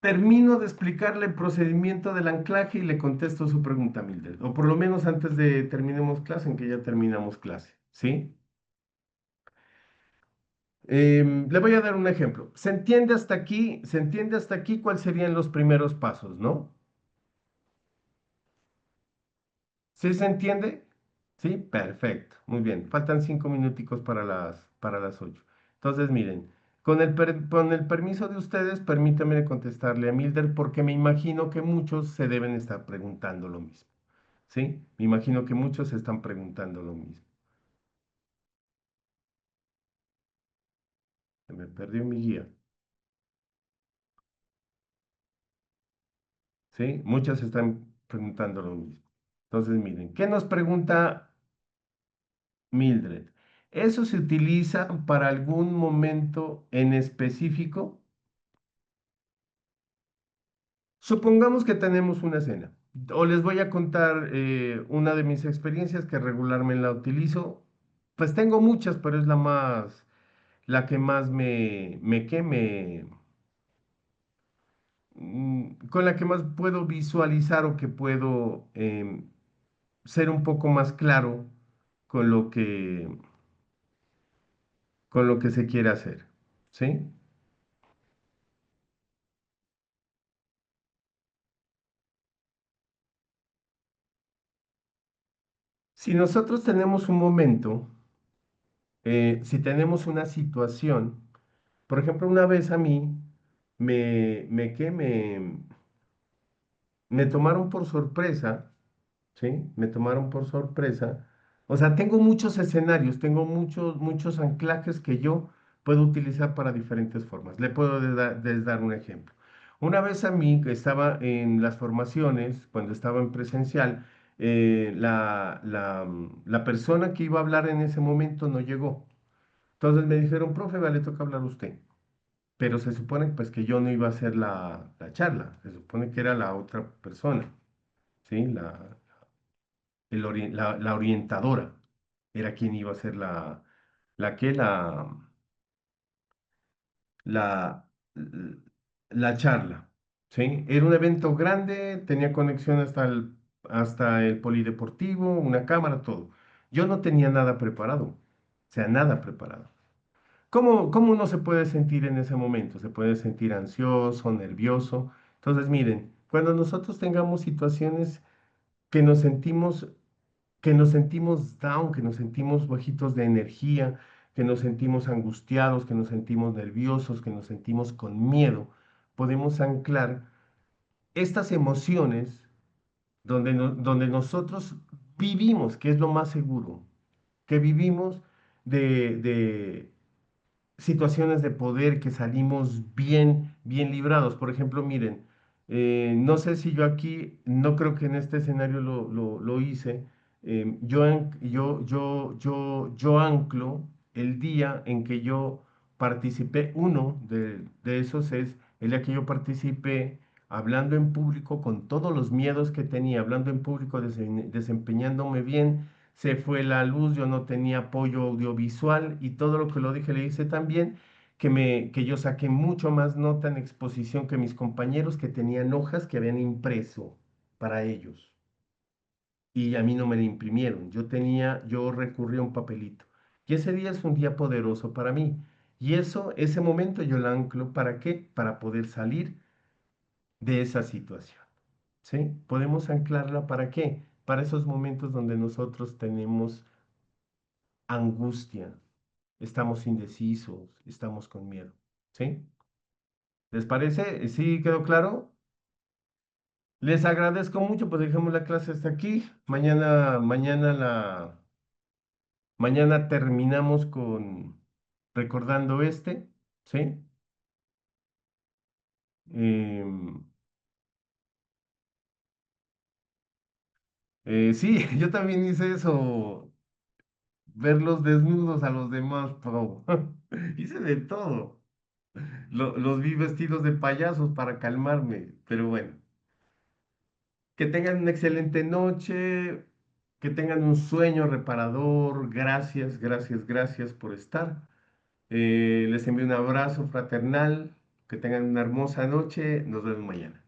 Termino de explicarle el procedimiento del anclaje y le contesto su pregunta, Mildred, o por lo menos antes de terminemos clase, en que ya terminamos clase, ¿sí? Le voy a dar un ejemplo. ¿Se entiende hasta aquí? ¿Se entiende hasta aquí cuáles serían los primeros pasos, no? ¿Sí se entiende? Sí, perfecto. Muy bien. Faltan 5 minuticos para las 8. Entonces, miren, con el permiso de ustedes, permítanme contestarle a Milder porque me imagino que muchos se deben estar preguntando lo mismo. ¿Sí? Me imagino que muchos se están preguntando lo mismo. Se me perdió mi guía. ¿Sí? Muchos se están preguntando lo mismo. Entonces, miren, ¿qué nos pregunta Mildred? ¿Eso se utiliza para algún momento en específico? Supongamos que tenemos una cena. O les voy a contar una de mis experiencias que regularmente la utilizo. Pues tengo muchas, pero es la que más con la que más puedo visualizar o que puedo ser un poco más claro con con lo que se quiere hacer. ¿Sí? Si nosotros tenemos un momento, si tenemos una situación, por ejemplo, una vez a mí me, ¿qué? Me tomaron por sorpresa, ¿sí? Me tomaron por sorpresa. O sea, tengo muchos escenarios, tengo muchos anclajes que yo puedo utilizar para diferentes formas. Le puedo dar un ejemplo. Una vez a mí, que estaba en las formaciones, cuando estaba en presencial, la persona que iba a hablar en ese momento no llegó. Entonces me dijeron, profe, vale, toca hablar usted. Pero se supone pues que yo no iba a hacer la charla, se supone que era la otra persona, ¿sí? La orientadora era quien iba a hacer la que la, la charla, ¿sí? Era un evento grande, tenía conexión hasta el polideportivo, una cámara, todo. Yo no tenía nada preparado, o sea, nada preparado. ¿Cómo uno se puede sentir en ese momento? Se puede sentir ansioso, nervioso. Entonces, miren, cuando nosotros tengamos situaciones que nos sentimos, que nos sentimos down, que nos sentimos bajitos de energía, que nos sentimos angustiados, que nos sentimos nerviosos, que nos sentimos con miedo, podemos anclar estas emociones donde nosotros vivimos, que es lo más seguro, que vivimos de situaciones de poder que salimos bien librados. Por ejemplo, miren, no sé si yo aquí, no creo que en este escenario lo hice, yo anclo el día en que yo participé, uno de esos es el día que yo participé hablando en público con todos los miedos que tenía, hablando en público, desempeñándome bien, se fue la luz, yo no tenía apoyo audiovisual y todo lo que lo dije le hice también que yo saqué mucho más nota en exposición que mis compañeros que tenían hojas que habían impreso para ellos y a mí no me la imprimieron. Yo recurrí a un papelito. Y ese día es un día poderoso para mí. Y eso, ese momento yo lo anclo, ¿para qué? Para poder salir de esa situación. ¿Sí? Podemos anclarla ¿para qué? Para esos momentos donde nosotros tenemos angustia, estamos indecisos, estamos con miedo. ¿Sí? ¿Les parece? ¿Sí quedó claro? Les agradezco mucho, pues dejemos la clase hasta aquí. Mañana terminamos con recordando ¿sí? Em, sí, yo también hice eso, verlos desnudos a los demás, pero hice de todo. Los vi vestidos de payasos para calmarme, pero bueno, que tengan una excelente noche, que tengan un sueño reparador. Gracias, gracias, gracias por estar. Les envío un abrazo fraternal, que tengan una hermosa noche. Nos vemos mañana.